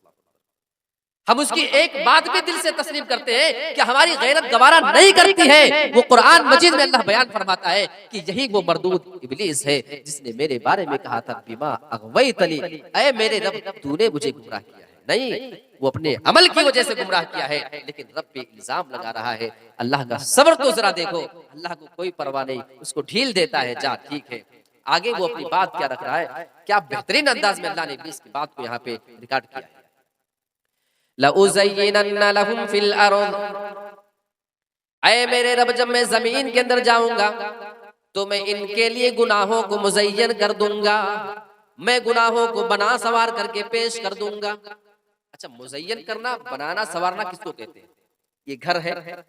हम उसकी एक बात भी दिल से तस्लीम करते हैं कि हमारी गैरत गवारा नहीं करती है। वो कुरान मजीद में अल्लाह बयान फरमाता है कि यही वो मरदूद इब्लीस है जिसने मेरे बारे में कहा था बिमा अगवैतनी, ऐ मेरे रब तूने मुझे गुमराह किया है। नहीं, वो अपने अमल की वजह से गुमराह किया है, लेकिन रब पे इल्जाम लगा रहा है। अल्लाह का सब्र तो जरा देखो, अल्लाह को कोई परवाह नहीं, उसको ढील देता है, जा ठीक है। आगे वो अपनी बात क्या रख रहा है, क्या बेहतरीन अंदाज में अल्लाह ने इब्लीस की बात को यहाँ पे रिकॉर्ड किया है। लउज़य्यिनन्ना लहुम फिल अर्द, ऐ मेरे रब जब मैं जमीन के अंदर जाऊंगा तो मैं इनके लिए गुनाहों को मुज़य्यन कर दूंगा, मैं गुनाहों को बना सवार करके पेश कर दूंगा। अच्छा, मुज़य्यन करना, बनाना सवारना किसको कहते हैं? ये घर है,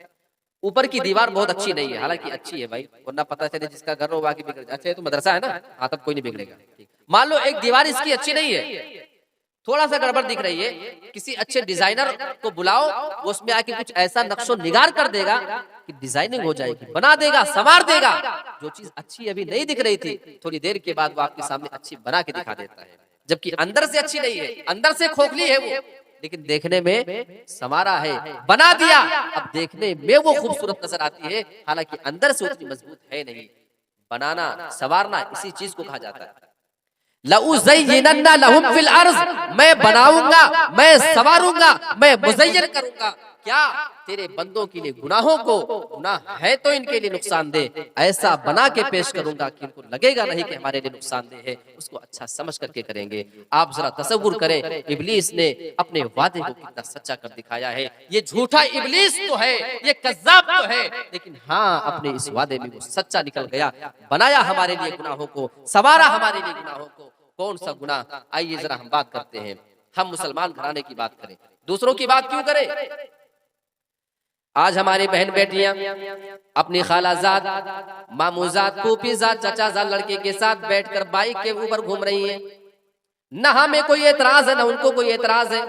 ऊपर की दीवार बहुत अच्छी नहीं है, हालांकि अच्छी है भाई, वरना पता चले जिसका घर हो बाकी बिगड़ जाए। अच्छा, ये तो मदरसा है ना, हाँ तब कोई नहीं बिगड़ेगा। मान लो एक दीवार इसकी अच्छी नहीं है, थोड़ा सा गड़बड़ दिख रही है, किसी अच्छे डिजाइनर को बुलाओ, वो उसमें आके कुछ ऐसा नक्शो निगार कर देगा कि डिजाइनिंग हो जाएगी, बना देगा, संवार देगा। जो चीज अच्छी अभी नहीं दिख रही थी, थोड़ी देर के बाद वो आपके सामने अच्छी बना के दिखा देता है, जबकि अंदर से अच्छी नहीं है, अंदर से खोखली है वो, लेकिन देखने में संवारा है, बना दिया, अब देखने में वो खूबसूरत नजर आती है, हालांकि अंदर से उतनी मजबूत है नहीं। बनाना, संवारना, इसी चीज को कहा जाता है। लउज़य्यिनन्ना लहुम फिल अर्ज़, मैं बनाऊंगा, मैं संवारूंगा, मैं मुज़य्यन करूंगा क्या तेरे बंदों के लिए गुनाहों को, गुनाह है तो इनके लिए नुकसानदेह, ऐसा बना के पेश करूंगा कि इनको लगेगा नहीं कि हमारे लिए नुकसानदेह है, उसको अच्छा समझ करके करेंगे। आप जरा तसव्वुर करें, इब्लीस ने अपने वादे को कितना सच्चा कर दिखाया है। ये झूठा इब्लीस तो है, ये कज़्ज़ाब तो है, लेकिन हाँ अपने इस वादे में वो सच्चा निकल गया, बनाया हमारे लिए गुनाहों को, संवारा हमारे लिए गुनाहों को। कौन सा गुनाह? आइए जरा हम बात करते हैं। हम मुसलमान घराने की बात करें, दूसरों की बात क्यों करें? आज हमारी बहन बेटियां अपनी खालाजाद, मामूजाद, फूफीजाद, चचाजाद लड़के के साथ बैठकर बाइक के ऊपर घूम रही हैं। न हमें कोई एतराज है, न उनको कोई एतराज है।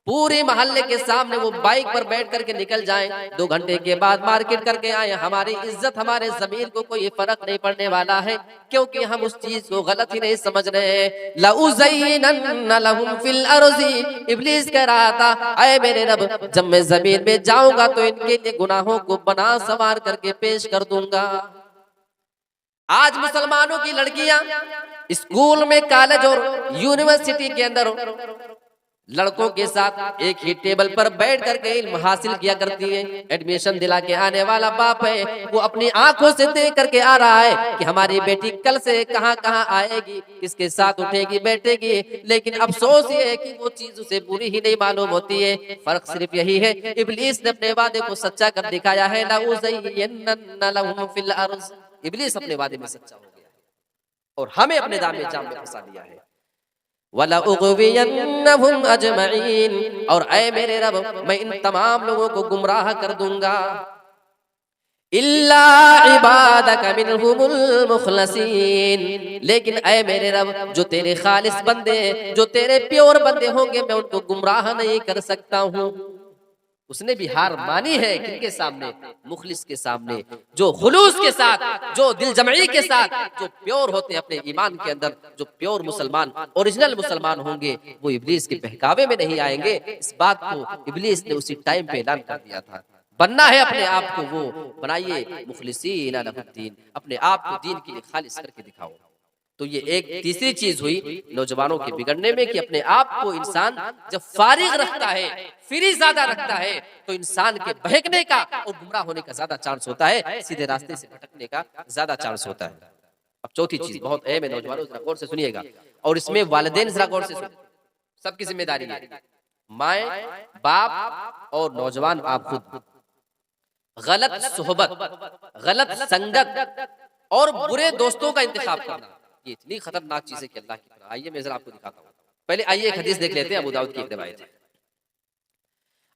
पूरे मोहल्ले के सामने वो बाइक पर बैठ करके निकल जाएं, 2 घंटे के बाद मार्केट करके आए, हमारी इज्जत, हमारे जमीन को कोई फर्क नहीं पड़ने वाला है, क्योंकि हम उस चीज को गलत ही नहीं समझ रहे हैं। लउज़य्यिनन्ना लहुम फिल अर्ज़ि, इब्लीस कह रहा था, ऐ मेरे रब जब मैं जमीन में जाऊंगा तो इनके लिए गुनाहों को बना सवार करके पेश कर दूंगा। आज मुसलमानों की लड़कियां स्कूल में, कॉलेज और यूनिवर्सिटी के अंदर लड़कों के साथ एक ही टेबल पर बैठ करके इल्म हासिल किया करती है। एडमिशन दिला के आने वाला बाप है, वो अपनी आंखों से देख करके आ रहा है कि हमारी बेटी कल से कहां कहां आएगी, किसके साथ उठेगी बैठेगी, लेकिन अफसोस ये है कि वो चीज उसे बुरी ही नहीं मालूम होती है। फर्क सिर्फ यही है, इब्लीस ने अपने वादे को सच्चा कर दिखाया है। लउज़य्यिनन्ना लहुम फिल अर्ज़, इब्लीस अपने वादे में सच्चा हो गया और हमें अपने दाम में जाम में फंसा दिया है। वलउग़वियन्नहुम अजमईन, और ऐ मेरे रब मैं इन तमाम लोगों को गुमराह कर दूंगा, इल्ला इबादक मिनहुमुल मुखलसीन, लेकिन ऐ मेरे रब जो तेरे खालिस बंदे, जो तेरे प्योर बंदे होंगे, मैं उनको गुमराह नहीं कर सकता हूँ। उसने भी हार मानी है किनके सामने? मुखलिस के सामने, जो खुलूस के साथ, जो दिल जमई के साथ, जो प्योर होते हैं अपने ईमान के अंदर, जो प्योर मुसलमान, ओरिजिनल मुसलमान होंगे, वो इब्लीस के बहकावे में नहीं आएंगे। इस बात को इब्लीस ने उसी टाइम पे ऐलान कर दिया था। बनना है अपने आप को, वो बनाइए मुखलिसीन लहुद्दीन, अपने आप को दीन के लिए खालिस करके दिखाओ। तो ये एक तीसरी चीज हुई नौजवानों के बिगड़ने में कि अपने आप को इंसान जब फारिग रखता है, फ्री ज्यादा रखता है, तो इंसान के बहकने का और गुमराह होने का ज्यादा चांस होता है, सीधे रास्ते से भटकने का ज्यादा चांस होता है। अब चौथी चीज बहुत अहम है नौजवानों, जरा गौर से सुनिएगा, और इसमें वालिदैन जरा गौर से सुनिए, सबकी जिम्मेदारी है, माए बाप और नौजवान आप खुद। गलत सोहबत, गलत संगत और बुरे दोस्तों का इंतखाब करना, ये इतनी खतरनाक चीज है कि अल्लाह की तरह। आइए मैं जरा आपको दिखाता हूँ। पहले आइए एक हदीस देख लेते हैं, अबू दाऊद की एक रिवायत है।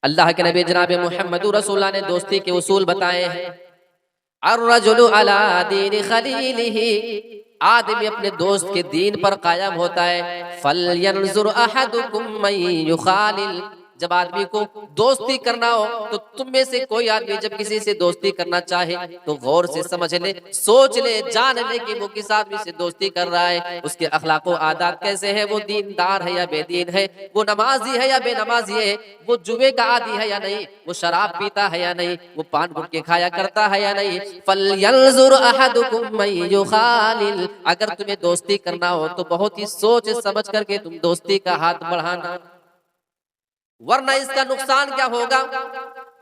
अल्लाह के नबी जनाब मुहम्मद रसूलुल्लाह ने दोस्ती के उसूल बताए हैं। अर्रजुलु अला दीनि खलीलिही, आदमी अपने दोस्त के दीन पर कायम होता है। फलयंजुर अहदुकुम मन युखालिल, जब आदमी को दोस्ती करना हो तो तुम में से कोई आदमी जब किसी से दोस्ती करना चाहे तो गौर से समझ ले, सोच ले, जान ले कि वो किस आदमी से दोस्ती कर रहा है, उसके अखलाक व आदात कैसे है, वो दीनदार है या बेदीन है, वो नमाजी है या बेनमाजी है, वो जुए का आदी है या नहीं, वो शराब पीता है या नहीं, वो पान गुटके खाया करता है या नहीं। फलयंजुर अहदुकुम मन युखालिल, अगर तुम्हें दोस्ती करना हो तो बहुत ही सोच समझ करके तुम दोस्ती का हाथ बढ़ाना, वरना इसका नुकसान क्या होगा।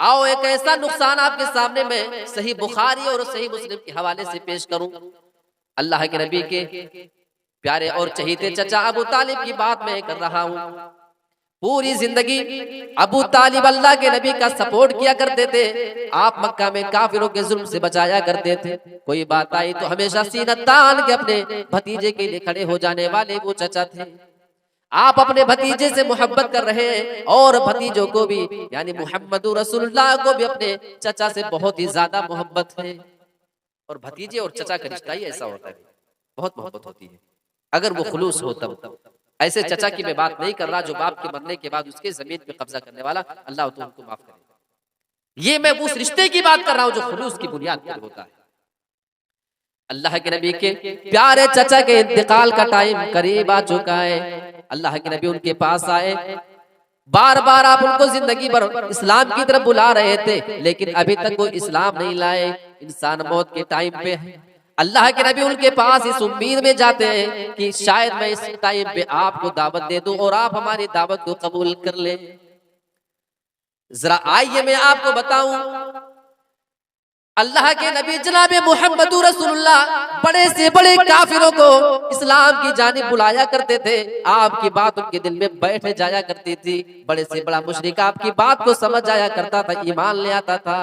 आओ एक ऐसा नुकसान आपके सामने मैं सही बुखारी और सही मुस्लिम के हवाले से पेश करूं। अल्लाह के नबी के प्यारे और चहीते चचा अबू तालिब की बात मैं कर रहा हूं। पूरी जिंदगी अबू तालिब अल्लाह के नबी का सपोर्ट किया करते थे। आप मक्का में काफिरों के जुल्म से बचाया करते थे। कोई बात आई तो हमेशा सीना तान के अपने भतीजे के लिए खड़े हो जाने वाले वो चचा थे। आप अपने भतीजे से मोहब्बत कर रहे हैं और भतीजों को भी यानी मुहम्मदुर रसूलुल्लाह को भी अपने चचा से बहुत ही ज्यादा मोहब्बत है। और भतीजे और चचा का रिश्ता ही ऐसा होता है, बहुत मोहब्बत होती है अगर वो खुलूस हो तब। ऐसे चचा की मैं बात नहीं कर रहा जो बाप के मरने के बाद उसके जमीन पे कब्जा करने वाला, अल्लाह तो उनको माफ करे। ये मैं उस रिश्ते की बात कर रहा हूं जो खुलूस की बुनियाद पर होता है। अल्लाह के नबी के प्यारे चचा के इंतकाल का टाइम करीब आ चुका है। अल्लाह के नबी उनके पास आए, बार बार आप उनको जिंदगी भर इस्लाम की तरफ बुला रहे थे, लेकिन अभी तक वो इस्लाम नहीं लाए। इंसान मौत के टाइम पे है। अल्लाह के नबी उनके पास इस उम्मीद में जाते हैं कि शायद मैं इस टाइम पे आपको दावत दे दूं और आप हमारी दावत को कबूल कर ले। जरा आइए मैं आपको बताऊं, अल्लाह के नबी जनाब मुहम्मदुर रसूलुल्लाह बड़े से बड़े काफिरों को इस्लाम की जानिब बुलाया करते थे। आपकी बात उनके दिल में बैठ जाया करती थी। बड़े से बड़ा मुशरिक आपकी बात को समझ जाया करता था, ईमान ले आता था।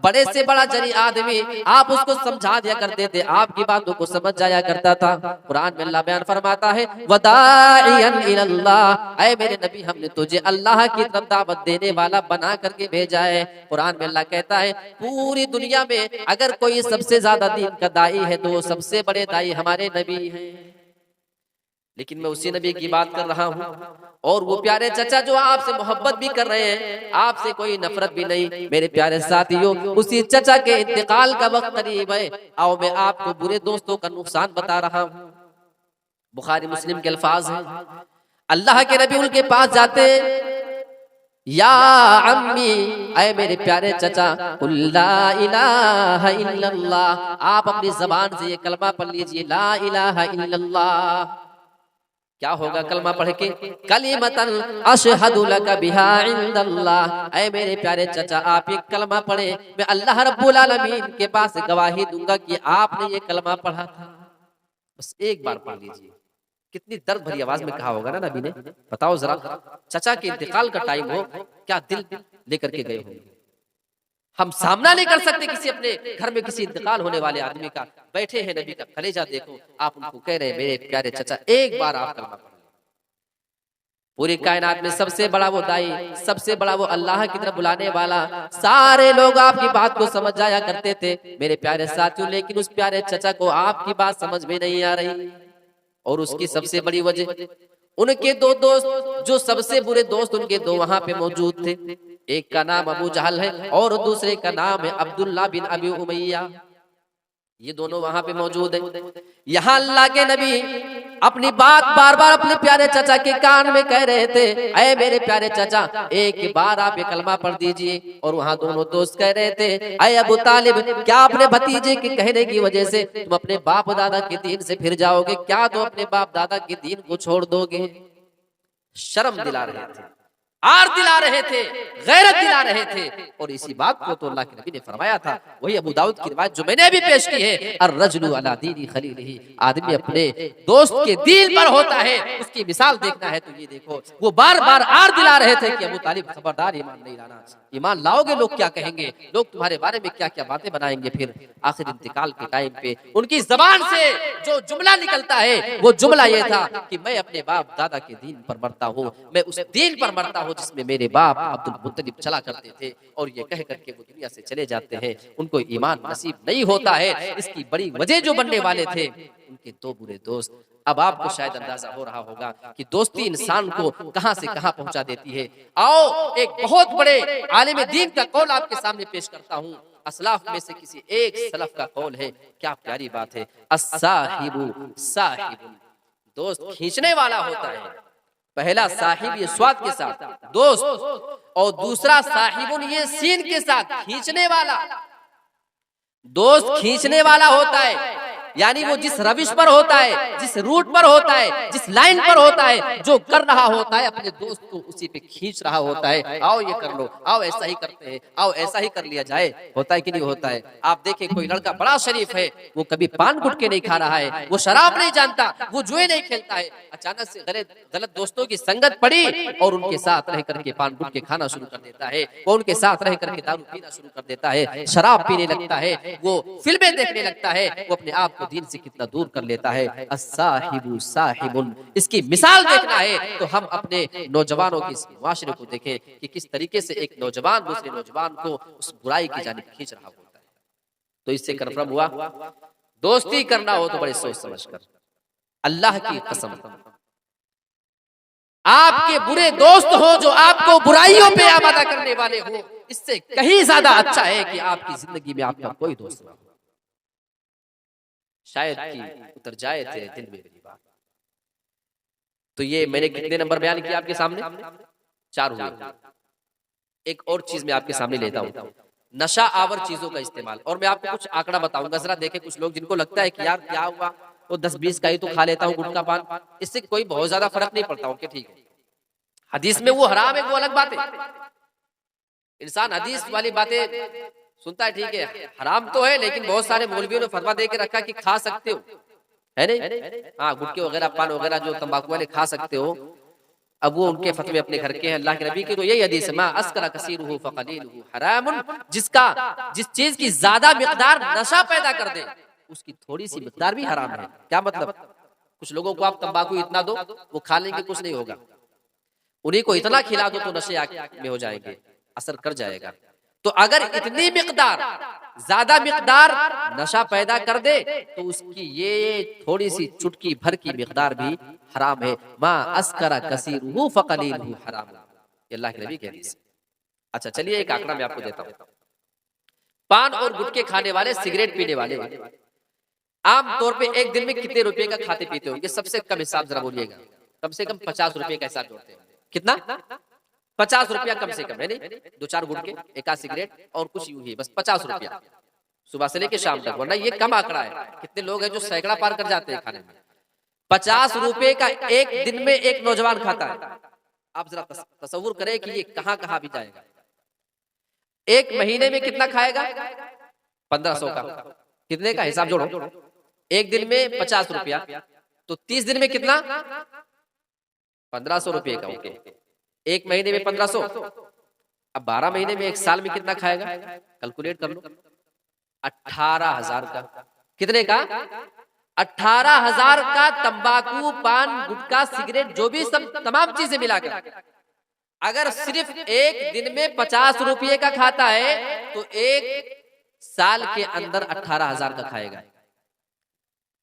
बड़े से बड़ा जरी आदमी आप उसको समझा दिया करते थे, आपकी बातों को समझ जाया करता था। कुरान में अल्लाह बयान फरमाता है वदाइयन इलल्लाह, ऐ मेरे नबी हमने तुझे अल्लाह की तरफ दावत देने वाला बना करके भेजा है। कुरान में अल्लाह कहता है पूरी दुनिया में अगर कोई सबसे ज्यादा दीन का दाई है तो वो सबसे बड़े दाई हमारे नबी हैं। लेकिन मैं उसी नबी की बात कर रहा हूँ और वो प्यारे चचा जो आपसे मोहब्बत भी कर रहे हैं, आपसे कोई नफरत भी नहीं। मेरे प्यारे साथियों, उसी चचा के इंतकाल का वक्त करीब है। आओ मैं आपको बुरे दोस्तों का नुकसान बता रहा हूँ। बुखारी मुस्लिम के अल्फाज हैं, अल्लाह के नबी उनके पास जाते, या अम्मी, ऐ मेरे प्यारे चचा, ला इलाहा इल्लल्लाह, आप अपनी जबान से ये कलमा पढ़ लीजिए, ला इलाहा इल्लल्लाह। क्या होगा कलमा पढ़ के? कलिमतन अशहदु लका बिहा इंदल्लाह, ऐ मेरे प्यारे चचा आप ये कलमा पढ़े, मैं अल्लाह रब्बुल आलमीन के पास गवाही दूंगा कि आपने ये कलमा पढ़ा था। बस एक बार पढ़ लीजिए। कितनी दर्द भरी आवाज में कहा होगा ना नबी ने। बताओ जरा, चचा के इंतकाल का टाइम हो, क्या दिल लेकर के गए होंगे। हम सामना नहीं कर सकते किसी अपने घर में किसी इंतकाल होने वाले आदमी का। बैठे हैं नबी का कलेजा देखो, आप उनको कह रहे हैं मेरे प्यारे चचा एक बार आप कलमा पढ़। पूरी कायनात में सबसे बड़ा वो दाई, सबसे बड़ा वो अल्लाह की तरफ बुलाने वाला, सारे लोग आपकी बात को समझ जाया करते थे मेरे प्यारे साथियों, लेकिन उस प्यारे चचा को आपकी बात समझ में नहीं आ रही। और उसकी सबसे बड़ी वजह, उनके दो दोस्त जो सबसे बुरे दोस्त उनके दो वहां पे मौजूद थे। एक का नाम अबू जहल है और दूसरे का नाम है अब्दुल्ला बिन अबी उमैया। ये दोनों वहां पे मौजूद है। यहाँ अल्लाह के नबी अपनी बात बार बार अपने प्यारे चचा के कान में कह रहे थे, ऐ मेरे प्यारे चचा एक बार आप ये कलमा पढ़ दीजिए। और वहाँ दोनों दोस्त कह रहे थे, ऐ अबू तालिब क्या अपने भतीजे के कहने की वजह से तुम अपने बाप दादा के दीन से फिर जाओगे? क्या तुम अपने बाप दादा के दीन को छोड़ दोगे? शर्म दिला रहे थे, आर दिला रहे थे, गैरत दिला रहे थे। और इसी बात को तो अल्लाह के नबी ने फरमाया था, वही अबू दाऊद की रिवायत जो मैंने अभी पेश की है, अर्रजुलु अला दीनी खलीलिही, आदमी अपने दोस्त के दीन पर होता है। उसकी मिसाल देखना है तो ये देखो, वो बार बार आर दिला रहे थे कि अबू तालिब खबरदार ईमान नहीं लाना, ईमान लाओगे लोग क्या कहेंगे, लोग तुम्हारे बारे में क्या क्या बातें बनाएंगे। फिर आखिर इंतकाल के टाइम पे उनकी जबान से जो जुमला निकलता है वो जुमला ये था कि मैं अपने बाप दादा के दीन पर मरता हूँ, मैं उस दीन पर मरता हूँ जिसमें मेरे बाप अब्दुल मुत्तलिब चला करते थे। और ये कह करके वो दुनिया से चले जाते हैं, उनको ईमान नसीब नहीं होता है। इसकी बड़ी वजह जो बनने वाले थे उनके दो बुरे दोस्त। अब आपको शायद अंदाजा हो रहा होगा कि दोस्ती इंसान को कहां से कहां पहुंचा देती है। आओ एक बहुत बड़े आलिम दीन का कौल आपके सामने पेश करता हूं। असलाफ में से किसी एक सलफ का कौल है, क्या प्यारी बात है। अस्साहिबु साहिबुन, दोस्त खींचने वाला होता है। पहला साहिब ये स्वाद के साथ दोस्त, और दूसरा साहिबुन ये सीन के साथ खींचने वाला। दोस्त खींचने वाला होता है, यानी वो जिस रविश पर होता है, जिस रूट पर होता है, जिस लाइन पर होता है, जो कर रहा होता है अपने दोस्त को उसी पे खींच रहा होता है। आओ ये कर लो, आओ ऐसा ही करते हैं, आओ ऐसा ही कर लिया जाए। होता है कि नहीं होता है? आप देखें कोई लड़का बड़ा शरीफ है, वो कभी पान गुटके नहीं खा रहा है, वो शराब नहीं जानता, वो जुए नहीं खेलता है, अचानक से गलत दोस्तों की संगत पड़ी और उनके साथ रह करके पान गुटके खाना शुरू कर देता है, वो उनके साथ रह करके दारू पीना शुरू कर देता है, शराब पीने लगता है, वो फिल्में देखने लगता है, वो अपने आप को दीन से कितना दूर कर लेता है। अस्साहिबु साहिबुन, इसकी मिसाल देखना है तो हम अपने नौजवानों के इस माशरे को देखें कि किस तरीके से एक नौजवान दूसरे नौजवान को उस बुराई की जानिब खींच रहा होता है। तो इससे कन्फर्म हुआ दोस्ती करना हो तो बड़े सोच समझ कर। अल्लाह की कसम, आपके बुरे दोस्त हो जो आपको बुराइयों पे आमादा करने वाले हो, इससे कहीं ज्यादा अच्छा है कि आपकी जिंदगी में आपका कोई दोस्त ना हो। शायद कि उतर जाए तेरे दिल में मेरी बात। तो ये मैंने कितने नंबर बयान किया आपके सामने? 4 हुए। एक और चीज मैं आपके सामने लेता हूँ, नशा आवर चीजों का इस्तेमाल। और मैं आपको कुछ आंकड़ा बताऊंगा, जरा देखें। कुछ लोग जिनको लगता है कि यार क्या हुआ, वो 10-20 का ही तो खा लेता हूँ गुटखा पान, इससे कोई बहुत ज्यादा फर्क नहीं पड़ता। ओके ठीक है, हदीस में वो हराम है, वो अलग बात है। इंसान हदीस वाली बातें सुनता है, ठीक है, हराम तो है, लेकिन बहुत सारे मौलवियों ने फतवा दे के रखा कि खा सकते हो, है नहीं? हाँ, गुटके वगैरह पान वगैरह जो तंबाकू वाले खा सकते हो। अब वो उनके फतवे अपने घर के हैं। अल्लाह के नबी की तो यही हदीस है, मा अस्करा कसीरुहु फक़लीलुहु हरामुन, जिस चीज की ज्यादा मिकदार नशा पैदा कर दे उसकी थोड़ी सी मिकदार भी हराम है। क्या मतलब? कुछ लोगों को आप तंबाकू इतना दो, वो खा लेंगे, कुछ नहीं होगा। उन्हीं को इतना खिला दो तो नशे में हो जाएंगे, असर कर जाएगा। तो अगर इतनी मिकदार, ज्यादा मिकदार नशा पैदा कर दे तो उसकी ये थोड़ी सी चुटकी भर की मिकदार भी हराम है। मा अस्करा कसीरुहु फक़लीलुहु हराम, ये अल्लाह के नबी की हदीस। अच्छा चलिए एक आंकड़ा मैं आपको देता हूँ। पान और गुटके खाने वाले, सिगरेट पीने वाले आम तौर पे एक दिन में कितने रुपए का खाते पीते होंगे? सबसे कम हिसाब जरा बोलिएगा। कम से कम 50 रुपए का हिसाब जोड़ते हैं। कितना? 50 रुपया कम से कम, है नहीं? 2-4 गुटके, 1 सिगरेट और कुछ यूं ही, बस 50 रुपया सुबह से लेके शाम तक। वरना ये कम आंकड़ा है। कितने लोग हैं जो सैकड़ा पार कर जाते हैं खाने में। 50 रुपए का एक दिन में एक नौजवान खाता है। आप जरा तसव्वुर करें कि ये कहां कहां भी जाएगा। एक महीने में कितना खाएगा? 1500 का। कितने का हिसाब जोड़ो, एक दिन में 50 रुपया, तो 30 दिन में कितना? 1500 रुपये का। ओके, एक महीने में 1500, अब 12 महीने में, एक साल में कितना खाएगा? कैलकुलेट कर लो। 18,000 का। कितने का? 18,000 का तंबाकू, पान, गुटखा, सिगरेट, जो भी सब तमाम चीजें मिलाकर अगर सिर्फ एक दिन में 50 रुपये का खाता है तो एक साल के अंदर 18,000 का खाएगा।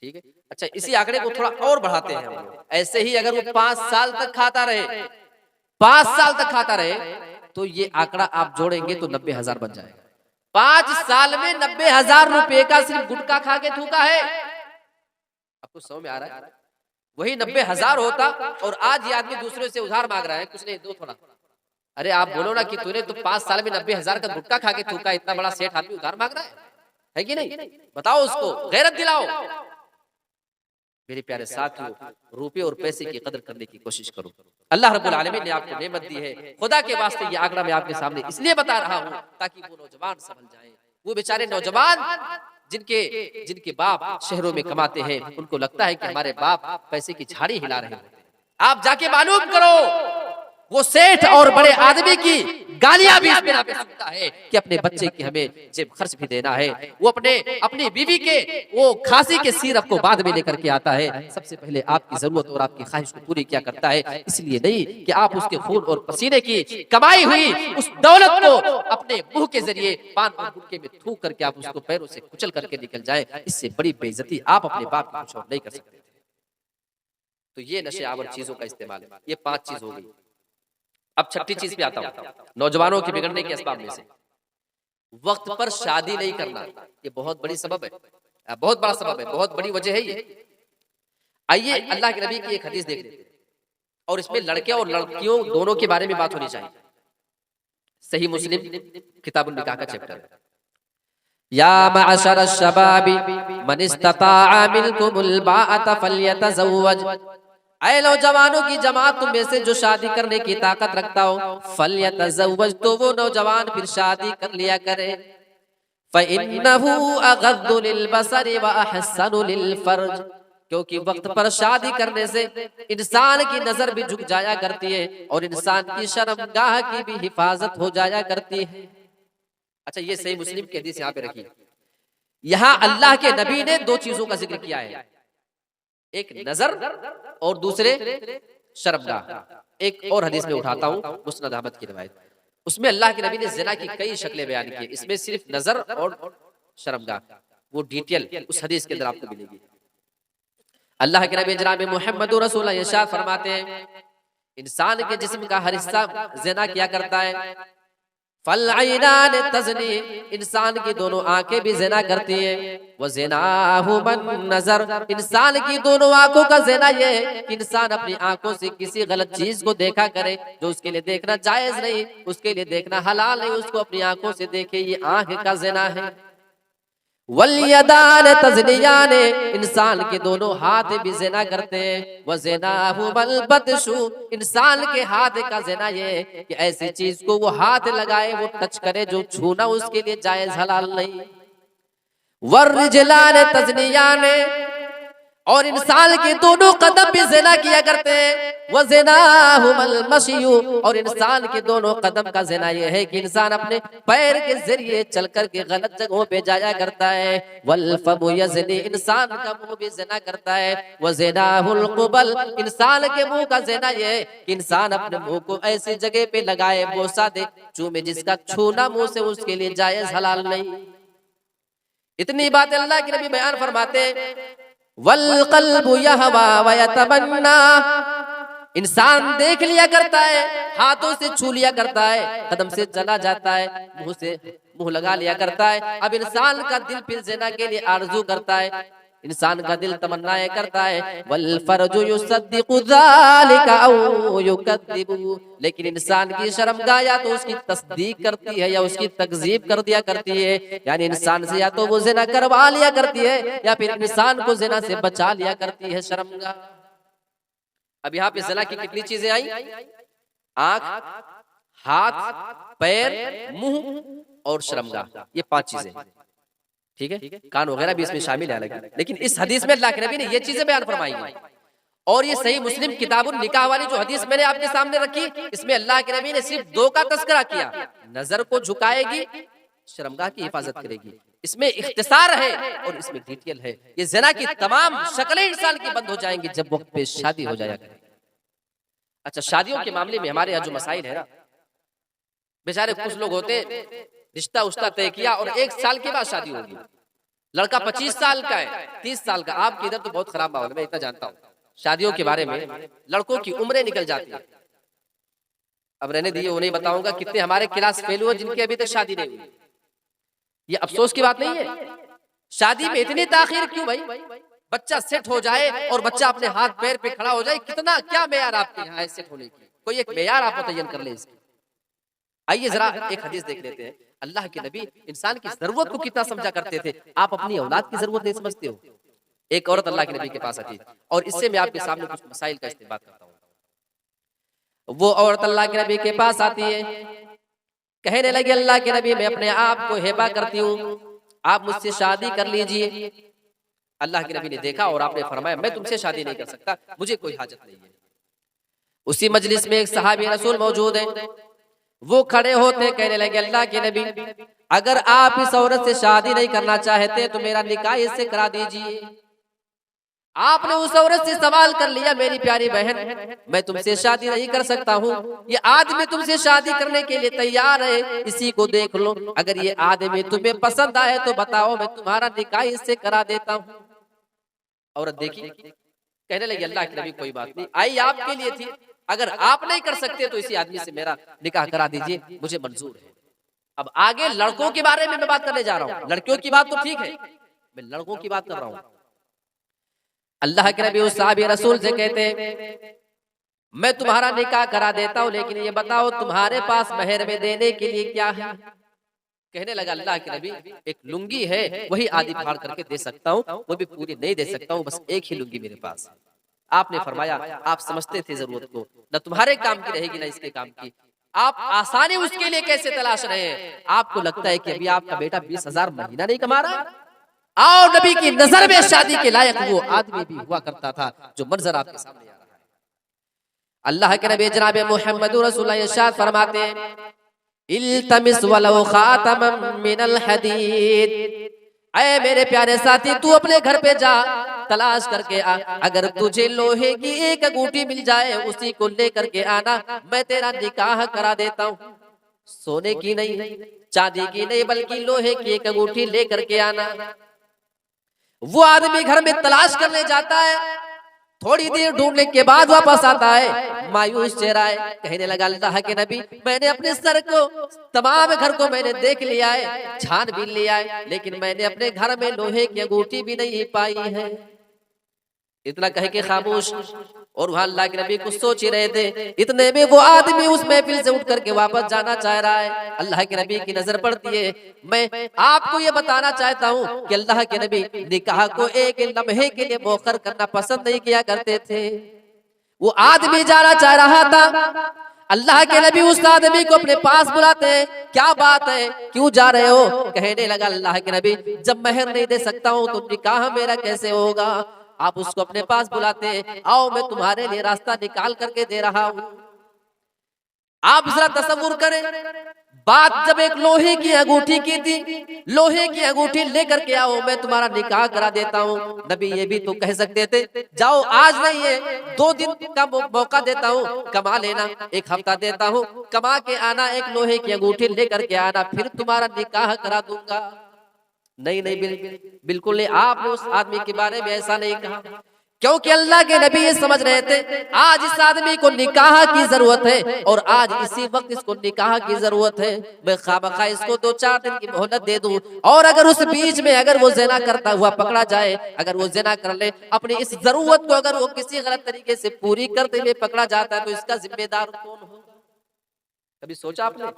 ठीक है, अच्छा इसी आंकड़े को थोड़ा और बढ़ाते हैं हम लोग। ऐसे ही अगर वो 5 साल तक खाता रहे, 5 साल तक खाता रहे, तो ये आंकड़ा आप जोड़ेंगे तो 90,000 बन जाएगा। 5 साल में 90,000 रुपए का सिर्फ गुटखा खा के थूका है। आपको समझ में आ रहा है? वही 90,000 होता और आज ये आदमी दूसरे से उधार मांग रहा है, कुछ नहीं दो थोड़ा। अरे आप बोलो ना कि तूने तो 5 साल में 90,000 का गुटखा खा के थूका, इतना बड़ा सेठ आदमी उधार मांग रहा है कि नहीं? बताओ उसको, गैरत दिलाओ। मेरे प्यारे साथियों, रुपए और पैसे की कदर करने की कोशिश करो। अल्लाह रब्बुल आलमीन ने आपको नेमत दी है, खुदा के वास्ते ये आंकड़ा मैं आपके सामने इसलिए बता रहा हूँ ताकि वो नौजवान समझ जाए। वो बेचारे नौजवान जिनके बाप शहरों में कमाते हैं, उनको लगता है कि हमारे बाप पैसे की झाड़ी हिला रहे हैं। आप जाके मालूम करो, वो सेठ और बड़े आदमी की गालियां भी इस बिना पे सुनता है कि अपने बच्चे की हमें जेब खर्च भी देना है। वो अपनी बीवी के वो खांसी के सिरप को बाद में लेकर के आता है। सबसे पहले आपकी जरूरत और आपकी ख्वाहिश को पूरी क्या करता है, इसलिए नहीं कि आप उसके खून और पसीने की कमाई हुई उस दौलत को अपने मुंह के जरिए पान और गुटके में थूक करके आप उसको पैरों से कुचल करके निकल जाए। इससे बड़ी बेइज्जती आप अपने बाप की कुछ और नहीं कर सकते। तो ये नशे आवर चीजों का इस्तेमाल है। ये 5 चीज हो गई। अब छठी चीज पे आता हूं, नौजवानों के बिगड़ने के असबाब में से वक्त पर शादी नहीं करना। ये बहुत बड़ी सबब है, बहुत बड़ा सबब है, बहुत बड़ी वजह है ये। आइए अल्लाह के नबी की एक हदीस देख लेते हैं और इसमें लड़के और लड़कियों दोनों के बारे में बात होनी चाहिए। सही मुस्लिम किताबुल निकाह का चैप्टर है। या मअशर अश-शबाबी मन इस्तताअ मिनकुमुल बाअत फल्यतज़व्वज। ऐ नौजवानों की जमात तुम में से जो शादी करने की ताकत रखता हो, फल्यतज़व्वज, तो वो नौजवान फिर शादी कर लिया करे। फ़इन्नहु अग़द्दु लिलबसरि व अहसनु लिलफ़र्ज, क्योंकि वक्त पर शादी करने से इंसान की नजर भी झुक जाया करती है और इंसान की शर्मगाह की भी हिफाजत हो जाया करती है। अच्छा, ये सही मुस्लिम की हदीस यहाँ पे रखी। यहाँ अल्लाह के नबी ने 2 चीजों का जिक्र किया है, एक नजर और दूसरे शर्मगाह। एक और हदीस में उठाता हूँ मुस्नद अहमद की रिवायत, उसमें अल्लाह के नबी ने ज़िना की कई शक्लें बयान की। इसमें सिर्फ नजर और शर्मगाह, वो डिटेल उस हदीस के अंदर आपको मिलेगी। अल्लाह के नबी जनाब मुहम्मद रसूलुल्लाह इरशाद फरमाते हैं, इंसान के जिस्म का हर हिस्सा ज़िना किया करता है। फल ऐनान तज़नी, इंसान की दोनों आंखें भी ज़िना करती हैं। वो ज़िनाहु मन नज़र, इंसान की दोनों आंखों का ज़िना ये है कि इंसान अपनी आंखों से किसी गलत चीज को देखा करे जो उसके लिए देखना जायज नहीं, उसके लिए देखना हलाल नहीं, उसको अपनी आंखों से देखे, ये आंख का ज़िना है। वल्यदान तज़नियान, इंसान के दोनों हाथ भी ज़िना करते हैं। व ज़िनाहु मल बतशु, इंसान के हाथ का ज़िना ये है कि ऐसी चीज को वो हाथ लगाए, वो टच करे जो छूना उसके लिए जायज हलाल नहीं। वर्रिजलान तज़नियान, और इंसान के दोनों कदम भी ज़िना किया करते हैं। व ज़िनाहुमल मशियु, और इंसान के दोनों कदम का ज़िना ये है कि इंसान अपने पैर के जरिए चल कर के गलत जगहों पे जाया करता है। वल फमु यज़नी, इंसान का मुंह भी ज़िना करता है। व ज़िनाहुल क़ुबल, इंसान के मुंह का ज़िना ये है कि इंसान अपने मुंह को ऐसी जगह पे लगाए, बोसा दे, चूमे जिसका छूना मुंह से उसके लिए जायज हलाल नहीं। इतनी बातें अल्लाह के नबी बयान फरमाते हैं। वल क़ल्बु यहवा व यतमन्ना, इंसान देख लिया करता है, हाथों से छू लिया करता है, कदम से चला जाता है, मुंह से मुंह लगा लिया करता है। अब इंसान का दिल फिर ज़िना के लिए आरज़ू करता है, इंसान का दिल तमन्नाएं करता है। वल फरजु युसद्दिक़ु ज़ालिका औ युकद्दिबु, लेकिन इंसान की शर्मगाह या तो उसकी तस्दीक करती है या उसकी तकज़ीब कर दिया करती है। यानी इंसान से या तो वो ज़िना करवा लिया करती है या फिर इंसान को ज़िना से बचा लिया करती है शर्मगाह। अब यहाँ पे ज़िना की कितनी चीजें आई? आंख, हाथ, पैर, मुंह और शर्मगाह, ये 5 चीजें। ठीक है, कान वगैरह भी इसमें शामिल है, लेकिन इस हदीस में अल्लाह के नबी ने ये चीजें बयान फरमाई हैं। और ये सही मुस्लिम किताबुल निकाह वाली जो हदीस मैंने आपके सामने रखी, इसमें अल्लाह के नबी ने सिर्फ 2 का तज़किरा किया, नजर को झुकाएगी, शर्मगाह की हिफाजत करेगी। इसमें इख्तिसार है और इसमें डिटेल है। ये ज़िना की तमाम शक्लें इंसान की बंद हो जाएंगी जब वक्त पे शादी हो जाया करे। अच्छा, शादियों के मामले में हमारे यहाँ जो मसाइल है ना, बेचारे कुछ लोग होते रिश्ता उश्ता तय किया और 1 साल के बाद शादी होगी। लड़का 25 साल का है, 30 साल का। आपके इधर तो बहुत खराब माहौल है, मैं इतना जानता हूँ। शादियों के बारे में लड़कों की उम्रें निकल जाती है। अब रहने दिए, वो नहीं बताऊंगा कितने हमारे क्लास फेल हुए जिनकी अभी तक शादी नहीं हुई। ये अफसोस की बात नहीं है। शादी में इतनी ताखीर क्यों भाई? बच्चा सेट हो जाए और बच्चा अपने हाथ पैर पे खड़ा हो जाए, कितना क्या मेयार आपके यहाँ है सेट होने की? कोई एक मेयार आप मुतय्यन कर ले इसकी। आइए जरा एक हदीस देख लेते हैं। अल्लाह के नबी इंसान की जरूरत को कितना समझा करते थे, आप अपनी औलाद की जरूरत नहीं समझते हो। एक औरत अल्लाह के नबी के पास आती और इससे मैं आपके सामने कुछ मसाइल का इस्तेमाल करता हूँ। वो औरत अल्लाह के नबी के पास आती है, कहने लगी अल्लाह के नबी मैं अपने आप को हेबा करती हूँ, आप मुझसे शादी कर लीजिए। अल्लाह के नबी ने देखा और आपने फरमाया मैं तुमसे शादी नहीं कर सकता, मुझे कोई हाजत नहीं है। उसी मजलिस में एक सहाबी रसूल मौजूद है, वो खड़े होते कहने लगे अल्लाह के नबी, अगर आप इस औरत से शादी नहीं करना चाहते तो मेरा निकाह इससे करा दीजिए। आपने उस औरत से सवाल कर लिया, मेरी प्यारी बहन, मैं तुमसे शादी नहीं कर सकता हूँ, ये आदमी तुमसे शादी करने के लिए तैयार है, इसी को देख लो, अगर ये आदमी तुम्हें पसंद आए तो बताओ, मैं तुम्हारा निकाह इससे करा देता हूँ। औरत देखी, कहने लगी अल्लाह के नबी कोई बात नहीं, आई आपके लिए थी, अगर आप नहीं कर सकते तो इसी आदमी से मेरा निकाह करा दीजिए, मुझे मंजूर है। अब आगे लड़कों के बारे में मैं बात करने जा रहा हूँ, लड़कियों की बात तो ठीक है, मैं लड़कों की बात कर रहा हूँ। अल्लाह के नबी उस साहबी रसूल से कहते हैं, मैं तुम्हारा निकाह करा देता हूँ, लेकिन ये बताओ तुम्हारे पास महर में देने के लिए क्या है। कहने लगा अल्लाह के नबी, एक लुंगी है, वही आधी फाड़ करके दे सकता हूँ, वो भी पूरी नहीं दे सकता हूँ, बस एक ही लुंगी मेरे पास है। आपने फरमाया आप समझते थे जरूरत को, न तुम्हारे काम की रहेगी न इसके काम की, आप आसानी उसके लिए कैसे तलाश रहे हैं। आपको लगता है कि अभी आपका बेटा 20,000 महीना नहीं कमा रहा। आओ, नबी की नजर में शादी के लायक वो आदमी भी हुआ करता था जो मंजर आपके सामने आ रहा है। अल्लाह के नबी जनाब मुहम्मद रसूलुल्लाह इरशाद फरमाते हैं, इल्तमिस वलो खातमम मिनल हदीद, ऐ मेरे प्यारे साथी तू अपने घर पे जा, तलाश करके आ, अगर तुझे लोहे की एक अंगूठी मिल जाए उसी को लेकर के आना, मैं तेरा निकाह करा देता हूँ। सोने की नहीं, चांदी की नहीं, बल्कि लोहे की एक अंगूठी लेकर के आना। वो आदमी घर में तलाश करने जाता है, थोड़ी देर ढूंढने के बाद वापस आता है, मायूस चेहरा है, कहने लगा अल्लाह के नबी, मैंने अपने सर को, तमाम घर को मैंने देख लिया है, छान भी लिया है, लेकिन मैंने अपने घर में लोहे की अंगूठी भी नहीं पाई है। इतना कह के खामोश, और वहां अल्लाह के नबी कुछ सोच ही रहे थे, इतने में वो आदमी उस महफिल से उठ करके वापस जाना चाह रहा है। अल्लाह के नबी की नजर पड़ती है। मैं आपको ये बताना चाहता हूँ कि अल्लाह के नबी निकाह को एक लम्हे के लिए मौखर करना पसंद नहीं किया करते थे। वो आदमी जाना चाह रहा था, अल्लाह के नबी उस आदमी को अपने पास बुलाते हैं, क्या बात है, क्यों जा रहे हो। कहने लगा अल्लाह के नबी, जब महर नहीं दे सकता हूँ तो निकाह मेरा कैसे होगा। आप उसको अपने पास बुलाते हैं, आओ मैं तुम्हारे लिए रास्ता निकाल करके दे रहा हूं। आप जरा तसव्वुर करें, बात जब एक लोहे की अंगूठी की थी, लोहे की अंगूठी लेकर के आओ, मैं तुम्हारा निकाह करा देता हूँ। नबी ये भी तो कह सकते थे, जाओ आज नहीं है 2 दिन का मौका देता हूँ, कमा लेना, 1 हफ्ता देता हूँ, कमा के आना, एक लोहे की अंगूठी लेकर के आना, फिर तुम्हारा निकाह करा दूंगा। नहीं नहीं, बिल्कुल नहीं, आपने उस आदमी के बारे में ऐसा नहीं कहा, क्योंकि अल्लाह के नबी ये समझ रहे थे आज इस आदमी को निकाह की जरूरत है, और आज इसी वक्त इसको निकाह की जरूरत है। मैं खामखा इसको 2-4 दिन की मोहलत दे दूं, और अगर उस बीच में अगर वो ज़िना करता हुआ पकड़ा जाए, अगर वो ज़िना कर ले, अपनी इस जरूरत को अगर वो किसी गलत तरीके से पूरी करते हुए पकड़ा जाता है तो इसका जिम्मेदार कौन हो। कभी सोचा आपने?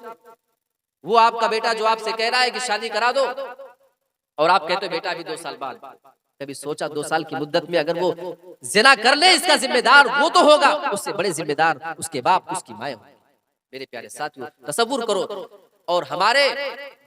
वो आपका बेटा जो आपसे कह रहा है कि शादी करा दो, और आप कहते हो बेटा अभी 2 साल बाद, कभी सोचा 2 साल की मुद्दत में अगर वो जिना कर ले, इसका जिम्मेदार वो तो होगा, उससे बड़े जिम्मेदार उसके बाप उसकी माँ। मेरे प्यारे साथियों, तसव्वुर करो, और हमारे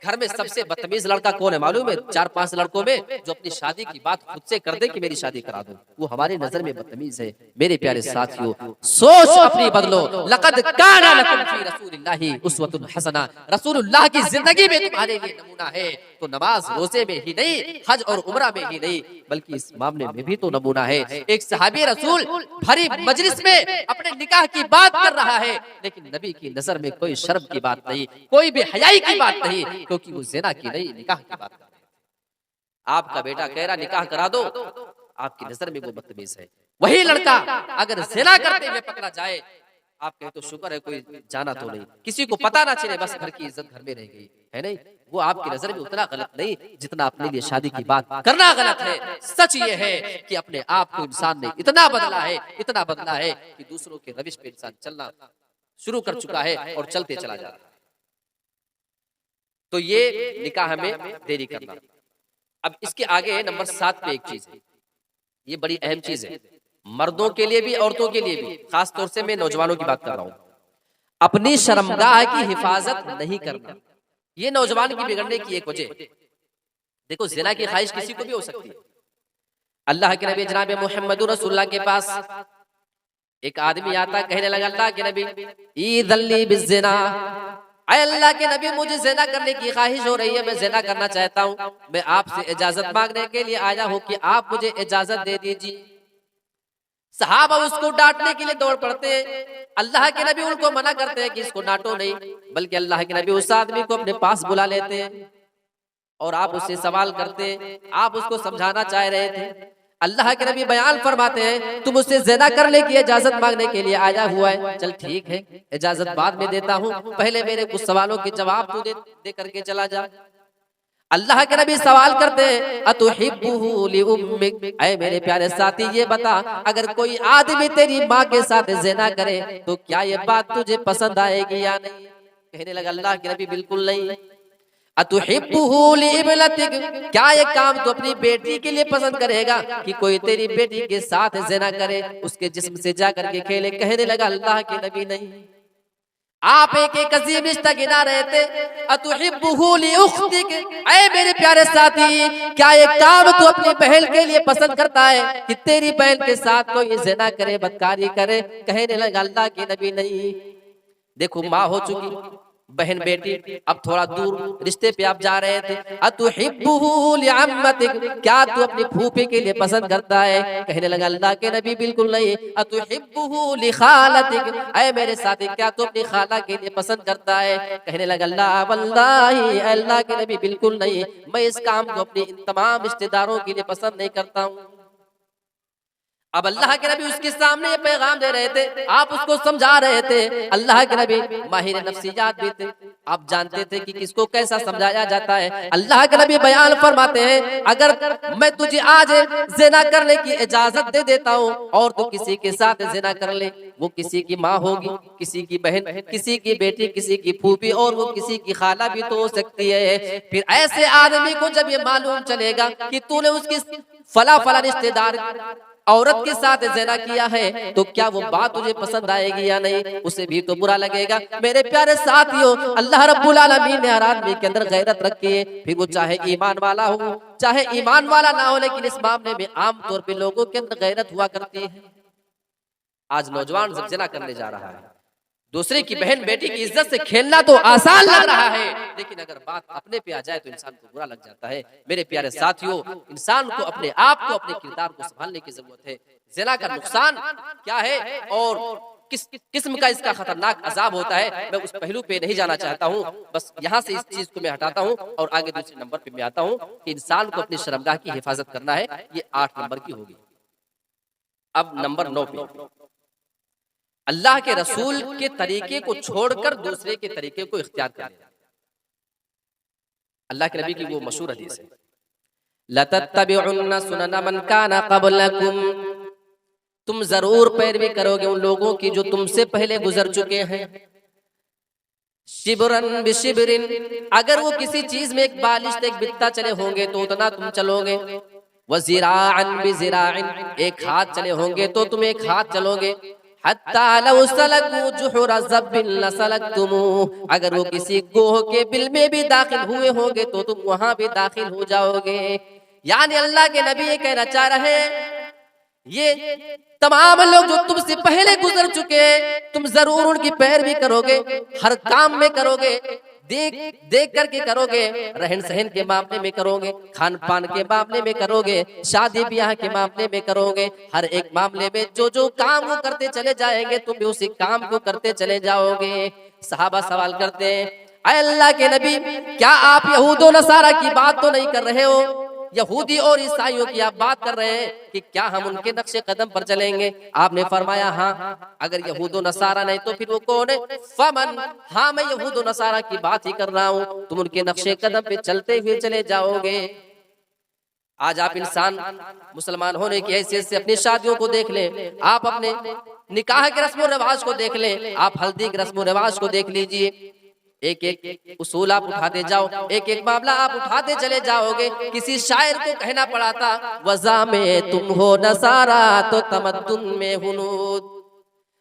घर में सबसे बदतमीज लड़का कौन है मालूम है? 4-5 लड़कों में जो अपनी शादी की बात खुद से कर दे कि मेरी शादी करा दो, वो हमारी नजर में बदतमीज है। मेरे प्यारे साथियों, सोच अपनी बदलो। लक़द काना लकुम फी रसूलिल्लाहि उस्वतुन हसना, रसूलुल्लाह की जिंदगी में तुम्हारे लिए नमूना है, तो नमाज रोजे में ही नहीं, हज और उम्रा में ही नहीं, बल्कि इस मामले में भी तो नमूना है। एक सहाबी रसूल भरी मजलिस में अपने निकाह की बात कर रहा है, लेकिन नबी की नजर में कोई शर्म की बात नहीं, कोई भी हयाई की बात नहीं, क्योंकि वो ज़िना की नहीं, निकाह की बात कर रहे हैं। आपका बेटा कह रहा निकाह करा दो, आपकी नजर में वो बदतमीज है। वही लड़का अगर ज़िना करते हुए पकड़ा जाए, आप कहे तो शुक्र है कोई जाना तो नहीं, किसी को पता ना चले, बस घर की इज्जत घर में रह गई है। नहीं, वो आपकी नजर में उतना गलत नहीं जितना अपने लिए शादी की बात करना गलत है। सच ये है कि अपने आप को इंसान ने इतना बदला है, इतना बदला है कि दूसरों के रविश पे इंसान चलना शुरू कर चुका है और चलते चला जा रहा है। तो ये निकाह में देरी करना। अब इसके आगे नंबर 7 पे एक चीज है, ये बड़ी अहम चीज है, मर्दों के लिए भी औरतों के लिए भी, खास तौर से मैं नौजवानों की बात कर रहा हूं। अपनी शर्मगाह की हिफाजत नहीं करना, ये नौजवान की बिगड़ने की एक वजह। देखो, ज़िना की ख्वाहिश किसी को भी हो सकती है। अल्लाह के नबी जनाब मुहम्मद रसूलुल्लाह के पास एक आदमी आता कहने लगा अल्लाह के नबी ईदल्ली बिज़िना, अय अल्लाह के नबी मुझे ज़िना करने की ख्वाहिश हो रही है, मैं ज़िना करना चाहता हूँ, मैं आपसे इजाजत मांगने के लिए आया हूँ कि आप मुझे इजाजत दे दीजिए। सहाबा उसको डांटने के लिए दौड़ पड़ते हैं, अल्लाह के नबी उनको मना करते हैं कि इसको डांटो नहीं, बल्कि अल्लाह के नबी उस आदमी को अपने पास बुला लेते हैं और आप उससे सवाल करते हैं, आप उसको समझाना चाह रहे थे। अल्लाह के नबी बयान फरमाते हैं तुम उससे ज़िना करने की इजाजत मांगने के लिए आया हुआ है, चल ठीक है इजाजत बाद में देता हूँ, पहले मेरे कुछ सवालों के जवाब तू दे करके चला जा। अल्लाह के नबी सवाल करते हैं अतुहिब्बुहु लिउम्मिक, ऐ मेरे प्यारे साथी ये बता अगर कोई आदमी तेरी माँ के साथ ज़िना करे तो क्या ये बात तुझे पसंद आएगी या नहीं? कहने लगा अल्लाह के नबी बिल्कुल नहीं। अतुहिब्बुहु लिइब्नतिक, क्या ये काम तो अपनी बेटी के लिए पसंद करेगा कि कोई तेरी बेटी के साथ ज़िना करे, उसके जिस्म से जा करके खेले? कहने लगा अल्लाह के नबी नहीं। आप एक एक अजीम रिश्ता गिना रहे थे, अतुहिब्बुहु लिउख्तिक, ऐ मेरे प्यारे साथी क्या ये काम तू अपनी बहन के लिए पसंद करता है कि तेरी बहन के साथ कोई ज़िना करे, बदकारी करे? कहने लगा अल्लाह के नबी नहीं। देखो माँ हो चुकी, बहन बेटी, अब थोड़ा दूर रिश्ते पे आप जा रहे थे। अतुहिब्बुहु लिअम्मतिक, क्या तू अपनी फूफी के लिए पसंद करता है? कहने लगा अल्लाह के नबी बिल्कुल नहीं। अतुहिब्बुहु लिखालतिक, ऐ मेरे साथी क्या तू अपनी खाला के लिए पसंद करता है? कहने लगा अल्लाह वल्लाही, अल्लाह के नबी बिल्कुल नहीं, मैं इस काम को अपनी इन तमाम रिश्तेदारों के लिए पसंद नहीं करता हूँ। अब अल्लाह के नबी उसके सामने ये पैगाम दे रहे थे, आप उसको समझा रहे थे। अल्लाह के नबी माहिर नफ्सियात भी थे, आप जानते थे कि किसको कैसा समझाया जाता है। अल्लाह के नबी बयान फरमाते हैं अगर मैं तुझे आज ज़िना करने की इजाजत दे देता हूँ और तू किसी के साथ ज़िना कर ले, वो किसी की माँ होगी, किसी की बहन, किसी की बेटी, किसी की फूफी और वो किसी की खाला भी तो हो सकती है। फिर ऐसे आदमी को जब ये मालूम चलेगा कि तूने उसकी फला फला रिश्तेदार औरत के साथ ज़िना किया है तो क्या वो बात तुझे पसंद आएगी या नहीं? उसे भी तो बुरा लगेगा। मेरे प्यारे साथियों, अल्लाह रब्बुल आलमीन ने हर आदमी के अंदर गैरत रखी है, फिर वो चाहे ईमान वाला हो चाहे ईमान वाला ना हो, लेकिन इस मामले में आम तौर पे लोगों के अंदर गैरत हुआ करती है। आज नौजवान जब ज़िना करने जा रहा है, दूसरे की बहन बेटी की इज्जत से खेलना तो आसान लग रहा है, लेकिन अगर बात अपने पे आ जाए तो इंसान को बुरा लग जाता है। मेरे प्यारे साथियों, इंसान को अपने आप को, अपने किरदार को संभालने की जरूरत है। ज़िना का नुकसान क्या है और किस किस्म का इसका खतरनाक अजाब होता है, मैं उस पहलू पे नहीं जाना चाहता हूँ। बस यहाँ से इस चीज को मैं हटाता हूँ और आगे दूसरे नंबर पे मैं आता हूँ कि इंसान को अपनी शर्मगाह की हिफाजत करना है। ये 8 नंबर की होगी। अब नंबर 9 पे, अल्लाह के रसूल के तरीके को छोड़कर दूसरे के तरीके को इख्तियार कर लेना। अल्लाह के नबी की वो मशहूर हदीस है, लतत्तबिउन्ना सुनन मन काना क़ब्लकुम, तुम जरूर पैरवी करोगे उन लोगों की जो तुमसे पहले गुजर चुके हैं। शिबरन बिशिबरिन, अगर वो किसी चीज में एक बालिश एक बित्ता चले होंगे तो उतना तुम चलोगे। वज़िराअन बिज़िराइन, एक हाथ चले होंगे तो तुम एक हाथ चलोगे। हत्ता लौ सलकू जुहुरा ज़ब्बिन लसलकतुमूह, अगर वो किसी गोह के बिल में भी दाखिल हुए होंगे तो तुम वहां भी दाखिल हो जाओगे। यानी अल्लाह के नबी ये कहना चाह रहे हैं, ये तमाम लोग जो तुमसे पहले गुजर चुके हैं, तुम जरूर उनकी पैरवी करोगे, हर काम में करोगे, देख देख करके करोगे, रहन सहन के मामले में करोगे, खान पान के मामले में करोगे, शादी ब्याह के मामले में करोगे, हर एक मामले में जो जो काम वो करते चले जाएंगे तुम भी उसी काम को करते चले जाओगे। सहाबा सवाल करते हैं, अल्लाह के नबी क्या आप यहूद व नसारा की बात तो नहीं कर रहे हो? यहूदी और ईसाइयों की आप बात कर रहे हैं कि क्या हम उनके नक्शे कदम पर चलेंगे? आपने फरमाया हाँ। अगर यहूद व नसारा नहीं तो फिर वो कौन है? फमन, हाँ मैं यहूद व नसारा की बात ही कर रहा हूँ, तुम उनके नक्शे कदम पे चलते हुए चले जाओगे। आज आप इंसान मुसलमान होने की हैसियत से अपनी शादियों को देख लें, आप अपने निकाह के रस्म रिवाज को देख लें, आप हल्दी के रस्म रिवाज को देख लीजिए, एक एक उसूल आप उठाते जाओ, एक एक मामला आप उठाते चले जाओगे। किसी शायर को कहना पड़ा था, वज़ा में तुम हो नसारा तो तमद्दुन में हुनूद,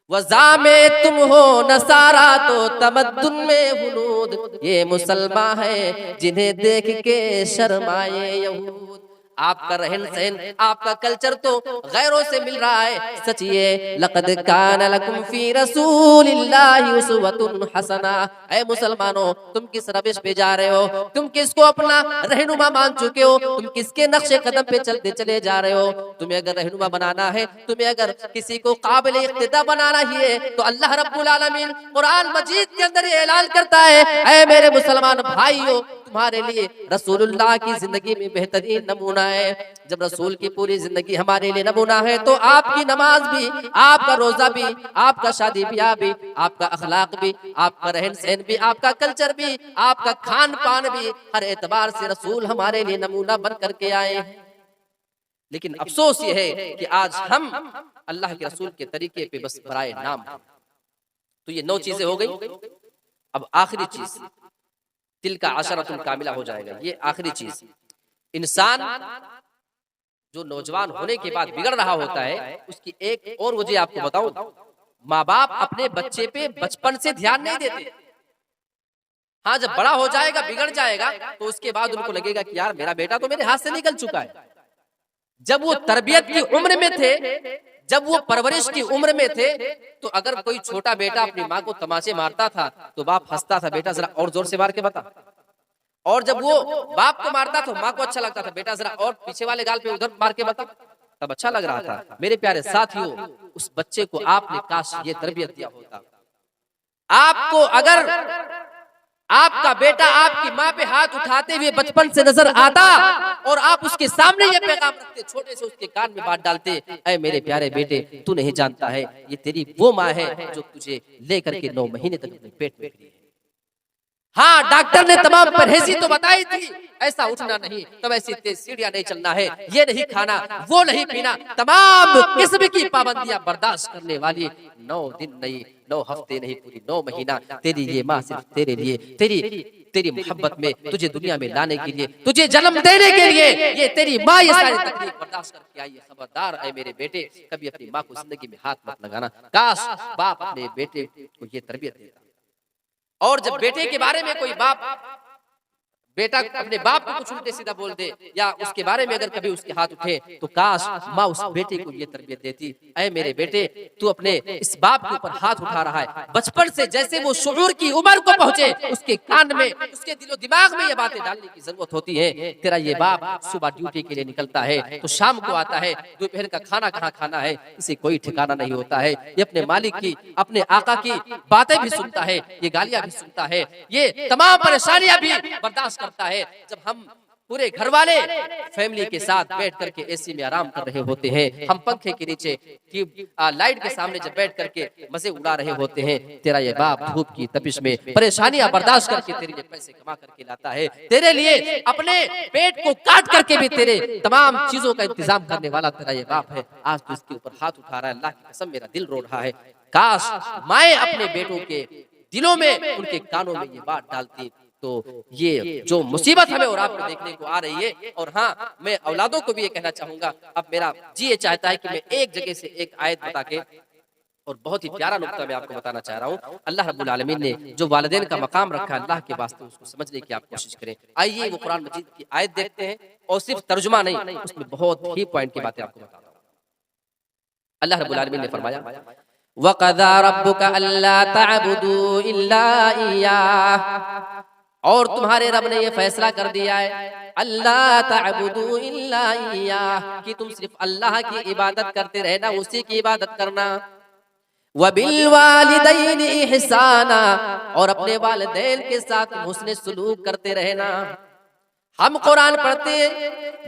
वज़ा में तुम हो नसारा तो तमद्दुन में हुनूद, ये मुसलमान है जिन्हें देख के शर्माए यहूद। आपका रहन सहन, आपका कल्चर तो गैरों से मिल रहा है। सच ये लक़द कान लकुम फी रसूलिल्लाहि उस्वतुन हसना। ऐ मुसलमानों, तुम किस रविश पे जा रहे हो? तुम किसको अपना रहनुमा मान चुके हो? तुम किसके नक्शे कदम पे चलते चले जा रहे हो? तुम्हें अगर रहनुमा बनाना है, तुम्हें अगर किसी को काबिल इक्तिदा बनाना ही है, तो अल्लाह रब्बुल आलमीन कुरान मजीद के अंदर ये ऐलान करता है, ऐ मेरे मुसलमान भाइयों, तुम्हारे लिए रसूलुल्लाह की जिंदगी में बेहतरीन नमूना है। जब रसूल की पूरी जिंदगी हमारे लिए नमूना है, तो आपकी नमाज भी, आपका रोजा भी, आपका शादी ब्याह भी, आपका अखलाक भी, आपका रहन सहन भी, आपका कल्चर भी, आपका खान पान भी, हर एतबार से रसूल हमारे लिए नमूना बन करके आए हैं। लेकिन अफसोस ये है कि आज हम अल्लाह के रसूल के तरीके पे बस बराए नाम हैं। तो ये 9 चीजें हो गई। अब आखिरी चीज, तिल का अशरतुल कामिला हो जाएगा। ये आखिरी चीज, इंसान जो नौजवान होने के बाद बिगड़ रहा होता है, उसकी एक और वजह आपको बताऊं, माँ बाप अपने बच्चे पे बचपन से ध्यान नहीं देते। हाँ, जब बड़ा हो जाएगा, बिगड़ जाएगा, तो उसके बाद उनको लगेगा कि यार मेरा बेटा तो मेरे हाथ से निकल चुका है। जब वो तरबियत की उम्र में थे, जब वो परवरिश की उम्र में थे, तो अगर कोई छोटा बेटा अपनी माँ को तमाचे मारता था, तो बाप हंसता था, बेटा जरा और जोर से मार के बता। और जब वो बाप को मारता था, माँ को अच्छा लगता था, बेटा जरा और पीछे वाले गाल पे उधर मार के बता, तब अच्छा लग रहा था। मेरे प्यारे साथियों, उस बच्चे को आपने काश ये तरबियत दिया होता। आपको अगर आपका बेटा आपकी माँ पे हाथ उठाते हुए बचपन से नजर आता और आप उसके सामने ये पैगाम रखते, छोटे से उसके कान में बात डालते, ऐ मेरे प्यारे बेटे, तू नहीं जानता है, ये तेरी वो माँ है जो तुझे लेकर के 9 महीने तक अपने पेट में रखी है। हाँ, डॉक्टर ने तमाम परहेजी तो बताई थी, ऐसा उठना नहीं, तब ऐसी तेज सीढ़ियां नहीं चलना है, ये नहीं खाना, वो नहीं पीना, तमाम किस्म की पाबंदियां बर्दाश्त करने वाली 9 दिन नहीं, 9 हफ्ते नहीं, पूरी 9 महीना तेरी ये माँ सिर्फ तेरे लिए, तेरी मोहब्बत में तुझे दुनिया में लाने के लिए, तुझे जन्म देने के लिए, ये तेरी माँ ये सारी तकलीफ बर्दाश्त करके आई है। खबरदार ऐ मेरे बेटे, कभी अपनी माँ को जिंदगी में हाथ मत लगाना। काश बाप अपने बेटे को ये तरबियत देता। और जब बेटे के बारे में कोई बेटा अपने बाप को कुछ उल्टे सीधा बोल दे, या उसके बारे में अगर कभी उसके हाथ उठे, तो काश माँ उस बेटे को ये तरबियत देती, ऐ मेरे बेटे, तू अपने इस बाप के ऊपर हाथ उठा रहा है, बचपन से जैसे वो शुऊर की उम्र को पहुंचे, उसके कान में, उसके दिलो दिमाग में ये बातें डालने की जरूरत होती है। तेरा ये बाप सुबह ड्यूटी के लिए निकलता है, तो शाम को आता है, दोपहर का खाना कहाँ खाना है, इसे कोई ठिकाना नहीं होता है। ये अपने मालिक की, अपने आका की बातें भी सुनता है, ये गालियां भी सुनता है, ये तमाम परेशानियां भी बर्दाश्त करता है। जब हम पूरे घर वाले फैमिली के साथ बैठ करके एसी में आराम कर रहे होते हैं, हम पंखे के नीचे लाइट के सामने जब बैठ करके मजे उड़ा रहे होते हैं, तेरा ये बाप धूप की तपिश में परेशानियां बर्दाश्त करके तेरे लिए पैसे कमा करके लाता है, तेरे लिए अपने पेट को काट करके भी तेरे तमाम चीजों का इंतजाम करने वाला तेरा ये बाप है। आज तो इसके ऊपर हाथ उठा रहा है, अल्लाह की कसम मेरा दिल रो रहा है। काश माए अपने बेटों के दिलों में, उनके कानों में ये बात डालती, तो ये जो मुसीबत हमें और आपको देखने को आ रही है। और हाँ, मैं औलादों को भी ये कहना चाहूंगा, अब मेरा जी ये चाहता है कि मैं एक जगह से एक आयत बता के, और बहुत ही प्यारा नुक्ता मैं आपको बताना चाह रहा हूँ। अल्लाह रब्बुल आलमीन ने जो वालिदैन का मकाम रखा है अल्लाह के वास्ते, उसको समझने की आप कोशिश करें। आइए वो कुरान मजीद की आयत देखते हैं, और सिर्फ तर्जुमा नहीं, उसमें बहुत ही पॉइंट की बातें आपको बताता हूँ। अल्लाह रब्बुल आलमीन ने फरमाया, वक़ज़ा रब्बुका अल्ला तअबुदू इल्ला इय्याह, और तुम्हारे रब ने ये फैसला कर दिया है, अल्लाह तअबुदू इल्ला इय्याह, कि तुम सिर्फ अल्लाह की इबादत करते रहना, उसी की इबादत करना। व बिल वालिदैनि इहसाना, और अपने वालिदैन के साथ हुस्न सलूक करते रहना। हम कुरान पढ़ते,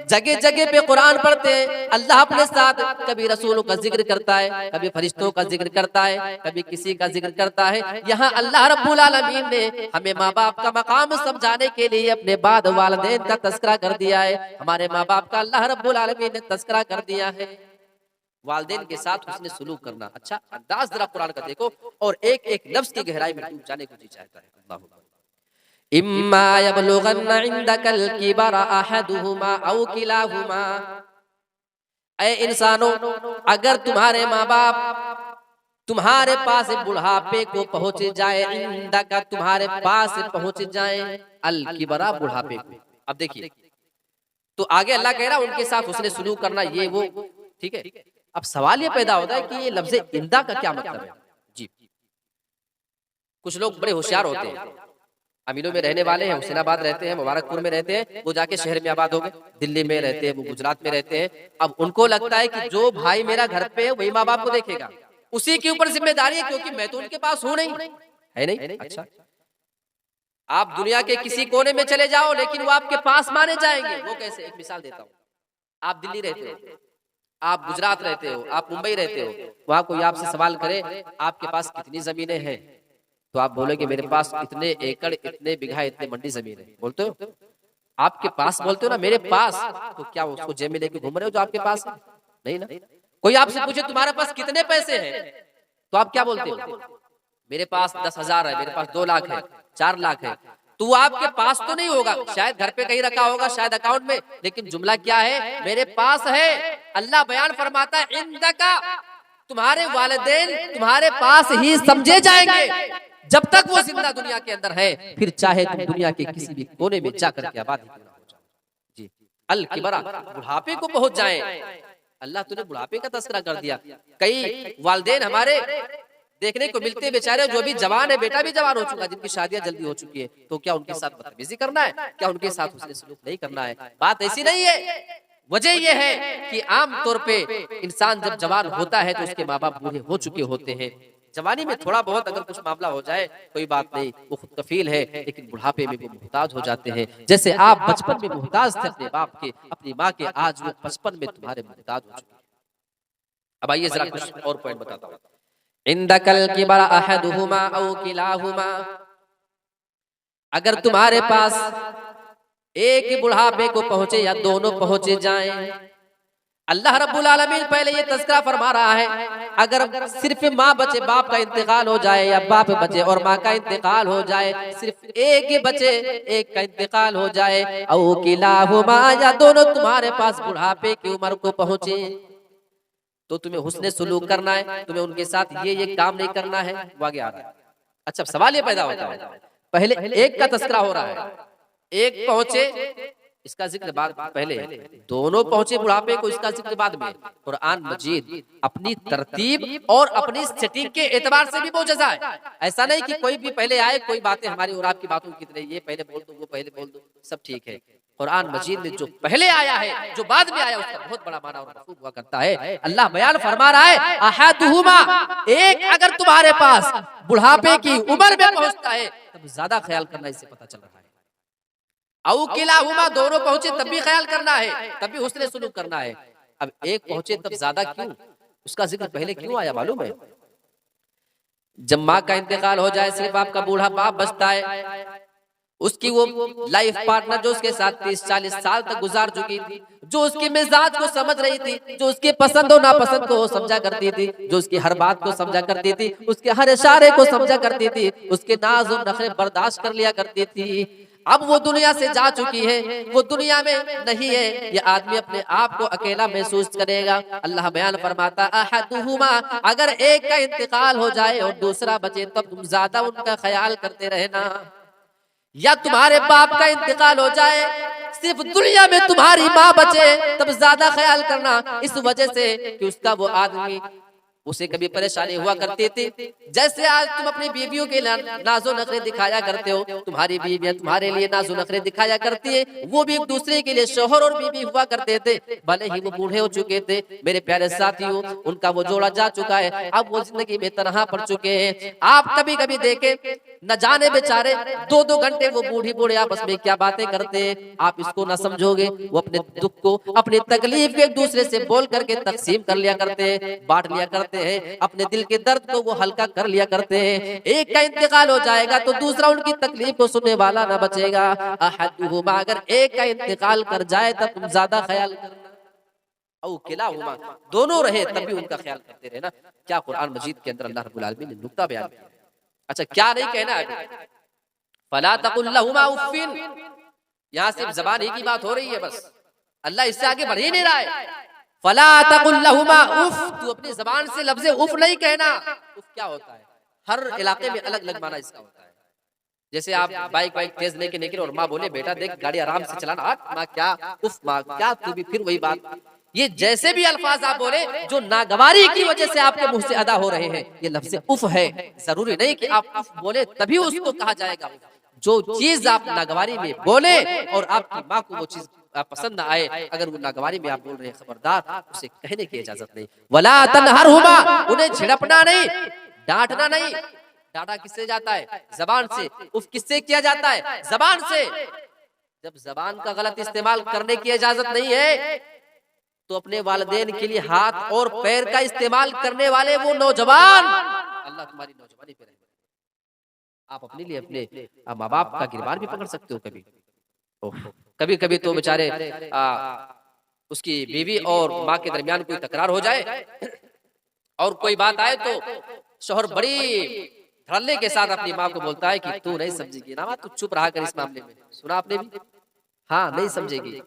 जगह जगह पे कुरान पढ़ते, अल्लाह अपने साथ कभी रसूलों का जिक्र करता है, कभी फरिश्तों का जिक्र करता है, कभी किसी का जिक्र करता है। यहाँ अल्लाह रब्बुल आलमीन ने हमें माँ बाप का मकाम समझाने के लिए अपने बाद वालिदैन का तस्करा कर दिया है। हमारे माँ बाप का अल्लाह रब्बुल आलमीन ने तस्करा कर दिया है। वालिदैन के साथ उसने सुलूक करना, अच्छा अंदाज जरा कुरान का देखो, और एक एक लफ्ज की गहराई में डूब जाने को जी चाहता है। अल्लाह इम्मा यबलुगन्ना इंदकल किबरा अहदुहुमा औ किलाहुमा, ऐ इंसानों, अगर तुम्हारे माँ बाप तुम्हारे पास बुढ़ापे को पहुंच जाए, इंदका तुम्हारे पास पहुंच जाए, अल किबरा बुढ़ापे को। अब देखिए, तो आगे अल्लाह कह रहा है उनके साथ उसने सुलूक करना, ये वो, ठीक है। अब सवाल ये पैदा होता है कि ये लफ्ज़ इंदा का क्या मतलब है। जी, कुछ लोग बड़े होशियार होते हैं, अमीनों में रहने वाले हैं, हुसैनाबाद रहते हैं, मुबारकपुर में रहते हैं, वो जाके शहर में आबाद हो गए, दिल्ली में रहते हैं, वो गुजरात में रहते हैं। अब उनको लगता है कि जो भाई मेरा घर पे है वही माँ बाप को देखेगा, उसी के ऊपर जिम्मेदारी है, क्योंकि मैं तो उनके पास हूं नहीं, है नहीं। अच्छा, आप दुनिया के किसी कोने में चले जाओ लेकिन वो आपके पास माने जाएंगे। वो कैसे, एक मिसाल देता हूँ। आप दिल्ली रहते हो, आप गुजरात रहते हो, आप मुंबई रहते हो, वहां कोई आपसे सवाल करे आपके पास कितनी जमीनें हैं, तो आप बोलोगे मेरे पास इतने एकड़, इतने बीघा, इतने मंडी जमीन है, बोलते हो। आपके पास बोलते हो ना, मेरे पास, तो क्या उसको जेब में लेके घूम रहे हो जो आपके पास है? नहीं ना। कोई आपसे पूछे तुम्हारे पास कितने पैसे हैं, तो आप क्या बोलते हो? मेरे पास 10,000 है, मेरे पास 2 लाख है, 4 लाख है। तो वो आपके पास तो नहीं होगा, शायद घर पे कहीं रखा होगा, शायद अकाउंट में, लेकिन जुमला क्या है? मेरे पास है। अल्लाह बयान फरमाता है इंदका, तुम्हारे वालिदैन तुम्हारे पास ही समझे जाएंगे जब तक वो जिंदा दुनिया के अंदर है, फिर चाहे तुम दुनिया के किसी भी कोने में जाकर के आबाद हो जाओ। जी, अल किबरा, बुढ़ापे को पहुंच जाए। अल्लाह तूने बुढ़ापे का तस्करा कर दिया। कई वालिदैन हमारे देखने को मिलते बेचारे जो भी जवान है, बेटा भी जवान हो चुका, जिनकी शादियां जल्दी हो चुकी है, तो क्या उनके साथ बदतमीजी करना है? क्या उनके साथ उसने सलूक नहीं करना है? बात ऐसी नहीं है। वजह यह है कि आम तौर पे इंसान जब जवान होता है तो उसके माँ बाप बूढ़े हो चुके होते हैं। जवानी में थोड़ा बहुत अगर कुछ मामला हो जाए कोई बात नहीं, वो खुद कफील है, लेकिन बुढ़ापे में वो मुहताज हो जाते हैं। जैसे आप बचपन में मुहताज थे अपने बाप के, अपनी माँ के, आज वो बचपन में तुम्हारे मुहताज हो चुके हैं। अब आइए जरा कुछ और पॉइंट बताता हूँ। इंदकल किबरा अहदुहुमा औ किलाहुमा, अगर तुम्हारे पास एक ही बुढ़ापे को पहुंचे या दोनों पहुंचे जाएं, अल्लाह रब्बुल आलमीन पहले ये तज़किरा फरमा रहा है, अगर सिर्फ माँ बचे, बाप का इंतकाल हो जाए, या बाप बचे और माँ का इंतकाल हो जाए, सिर्फ एक ही बचे, एक का इंतकाल हो जाए, औ किलाहुमा, या दोनों तुम्हारे पास बुढ़ापे की उम्र को पहुंचे, तो तुम्हें हुस्ने सुलूक करना है, तुम्हें उनके साथ ये काम नहीं करना है। वो आगे आ रहा है। अच्छा, सवाल ये पैदा होता है, पहले एक का तस्करा हो रहा है, एक पहुंचे, इसका जिक्र बाद पहले, दोनों पहुंचे बुढ़ापे को, इसका जिक्र बाद में। कुरान मजीद अपनी तरतीब और अपनी सेटिंग के एतबार से भी मौजज़ा है। ऐसा नहीं कि कोई भी पहले आए, कोई बातें हमारी और आपकी बातों की तरह, ये पहले बोल दो, वो पहले बोल दो, सब ठीक है। कुरान मजीद में जो पहले आया है, जो बाद में आया, उसका बहुत बड़ा माना और मफहूम हुआ करता है। अल्लाह बयान फरमा रहा है, अहदुहुमा, एक अगर तुम्हारे पास बुढ़ापे की उम्र में पहुंचता है तब ज्यादा ख्याल करना, इससे पता चल रहा है। औ किलाहुमा, दोनों पहुंचे तब भी ख्याल करना है, तब भी हुस्ने सुलूक करना है। अब एक पहुंचे तब ज्यादा क्यों, उसका जिक्र पहले क्यों आया मालूम है? जब माँ का इंतकाल हो जाए, सिर्फ आपका बूढ़ा बाप बचता है, उसकी वो लाइफ पार्टनर जो उसके साथ 30-40 साल तक गुजार चुकी थी, जो उसके मिजाज को समझ रही थी, जो उसके पसंद और नापसंद को समझा करती थी, जो उसकी हर बात को समझा करती थी, उसके हर इशारे को समझा करती थी, उसके नाज और नखरे बर्दाश्त कर लिया करती थी, अब वो दुनिया से जा चुकी है, वो दुनिया में नहीं है। ये आदमी अपने आप को अकेला महसूस करेगा। अल्लाह बयान फरमाता, अहदुहुमा, अगर एक का इंतकाल हो जाए और दूसरा बचे, तब तुम ज्यादा उनका ख्याल करते रहना। या तुम्हारे बाप का इंतकाल हो जाए, सिर्फ दुनिया में तुम्हारी माँ बचे, तब ज्यादा ख्याल करना, इस वजह से कि उसका वो आदमी, उसे कभी परेशानी हुआ करती थी। जैसे आज तुम अपनी बीवियों के नाजो नखरे दिखाया करते हो, तुम्हारी बीवियां तुम्हारे लिए नाजो नखरे दिखाया करती है, वो भी एक दूसरे के लिए शोहर और बीवी हुआ करते थे, भले ही वो बूढ़े हो चुके थे। मेरे प्यारे साथियों, उनका वो जोड़ा जा चुका है, अब वो जिंदगी में तनहा पड़ चुके हैं। आप कभी कभी देखे, न जाने बेचारे 2-2 घंटे वो बूढ़ी बूढ़े आपस में क्या बातें करते हैं, आप इसको ना समझोगे। वो अपने दुख को, अपनी तकलीफ को एक दूसरे से बोल करके तकसीम कर लिया करते हैं, बांट लिया करते हैं, अपने दिल के दर्द को वो हल्का कर लिया करते हैं। एक का इंतकाल हो जाएगा तो दूसरा उनकी तकलीफ को सुनने वाला ना बचेगा। अहदुहुमा, अगर एक का इंतकाल कर जाए तब तुम ज्यादा ख्याल करना, औ किलाहुमा, दोनों रहे तब भी उनका ख्याल करते रहना। क्या कुरान मजीद के अंदर अल्लाह रब्बुल आलमीन ने नुक्ता बयान किया। अच्छा, क्या नहीं कहना है? फला तकुल लहुमा उफ्फिन, यहाँ सिर्फ जबान ही की बात हो रही है, बस अल्लाह इससे आगे बढ़ ही नहीं रहा है। फला तकुल लहुमा उफ, तू अपनी जबान से लफ्ज़ उफ नहीं कहना। उफ क्या होता है? हर इलाके में अलग अलग माना इसका होता है। जैसे आप बाइक वाइक तेज लेके निकले और माँ बोले बेटा देख गाड़ी आराम से चलाना, हट माँ क्या, उफ माँ क्या, तू भी फिर वही बात। ये जैसे भी अल्फाज आप बोले जो नागवारी की वजह से आपके मुंह से अदा हो रहे हैं, ये लफ्ज़ उफ है। जरूरी नहीं कि आप उफ बोले तभी उसको कहा जाएगा। जो चीज आप नागवारी में बोले और आपकी माँ को वो चीज पसंद ना आए, अगर वो नागवारी में आप बोल रहे हैं, खबरदार उसे कहने की इजाजत नहीं। वला तनहरहुमा, उन्हें झिड़पना नहीं, डांटना नहीं। डांटा किससे जाता है? जबान से। उफ किससे किया जाता है? जबान से। जब जबान का गलत इस्तेमाल करने की इजाजत नहीं है तो अपने वालिदैन के लिए हाथ और पैर का इस्तेमाल करने वाले वो नौजवान, अल्लाह तुम्हारी नौजवानी पे रहे। आप अपने लिए अपने माँ बाप का गिरबान भी पकड़ सकते हो कभी। कभी कभी तो बेचारे उसकी बीवी और माँ के दरमियान कोई तकरार हो जाए और कोई बात आए तो शौहर बड़ी धड़ल्ले के साथ अपनी माँ को बोलता है कि तू नहीं समझेगी ना, तू चुप रहा कर इस मामले में। सुना आपने भी? हाँ, नहीं समझेगी।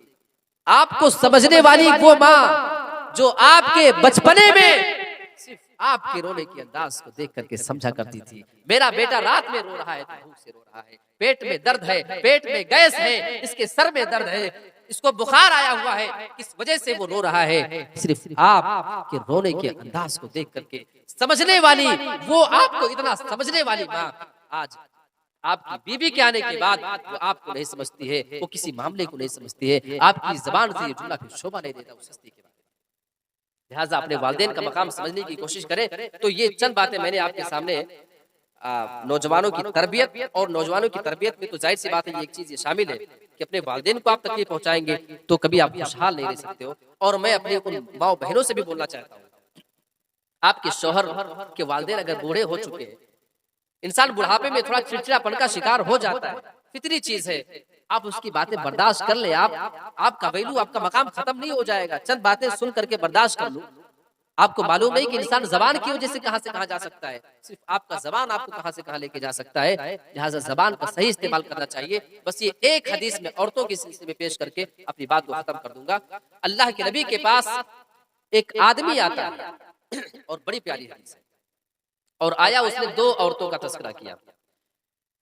आपको समझने वाली वो माँ जो आपके बचपने में सिर्फ आपके रोने के अंदाज को देख करके समझा करती थी, मेरा बेटा रात में रो रहा है तो भूख से रो रहा है, पेट में दर्द है, पेट में गैस है, इसके सर में दर्द है, इसको बुखार आया हुआ है, किस वजह से वो रो रहा है। सिर्फ आपके रोने के अंदाज को देख करके समझने वाली वो, आपको इतना समझने वाली माँ आज आपकी बीवी के आने के बाद वो आपको नहीं समझती है, वो किसी मामले को नहीं समझती है, आपकी जबान से ये जुमला फिर शोभा नहीं देता उस हस्ती के बारे में। लिहाजा अपने वालिदैन का मकाम समझने की कोशिश करें। तो ये चंद बातें मैंने आपके सामने नौजवानों की तरबियत, और नौजवानों की तरबियत में तो जाहिर सी बात है एक चीज ये शामिल है कि अपने वालिदैन को आप तकलीफ पहुंचाएंगे तो कभी आप खुशहाल नहीं रह सकते हो। और मैं अपने उन माँ बहनों से भी बोलना चाहता हूँ, आपके शौहर के वालिदैन अगर बूढ़े हो चुके हैं, इंसान बुढ़ापे में थोड़ा चिड़चिड़ापन का शिकार हो जाता है, फितरी चीज है, आप उसकी बातें बर्दाश्त कर ले। आपका वैल्यू, आपका मकाम खत्म नहीं हो जाएगा। चंद बातें सुन करके बर्दाश्त कर लो। आपको मालूम नहीं कि इंसान जबान की वजह से कहां जा सकता है, सिर्फ आपका जबान आपको कहां से कहां लेके जा सकता है। लिहाजा जबान का सही इस्तेमाल करना चाहिए। बस ये एक हदीस में औरतों के सिलसिले में पेश करके अपनी बात को खत्म कर दूंगा। अल्लाह के नबी के पास एक आदमी आता है और बड़ी प्यारी हदीस है, और आया उसने दो औरतों का तस्करा किया।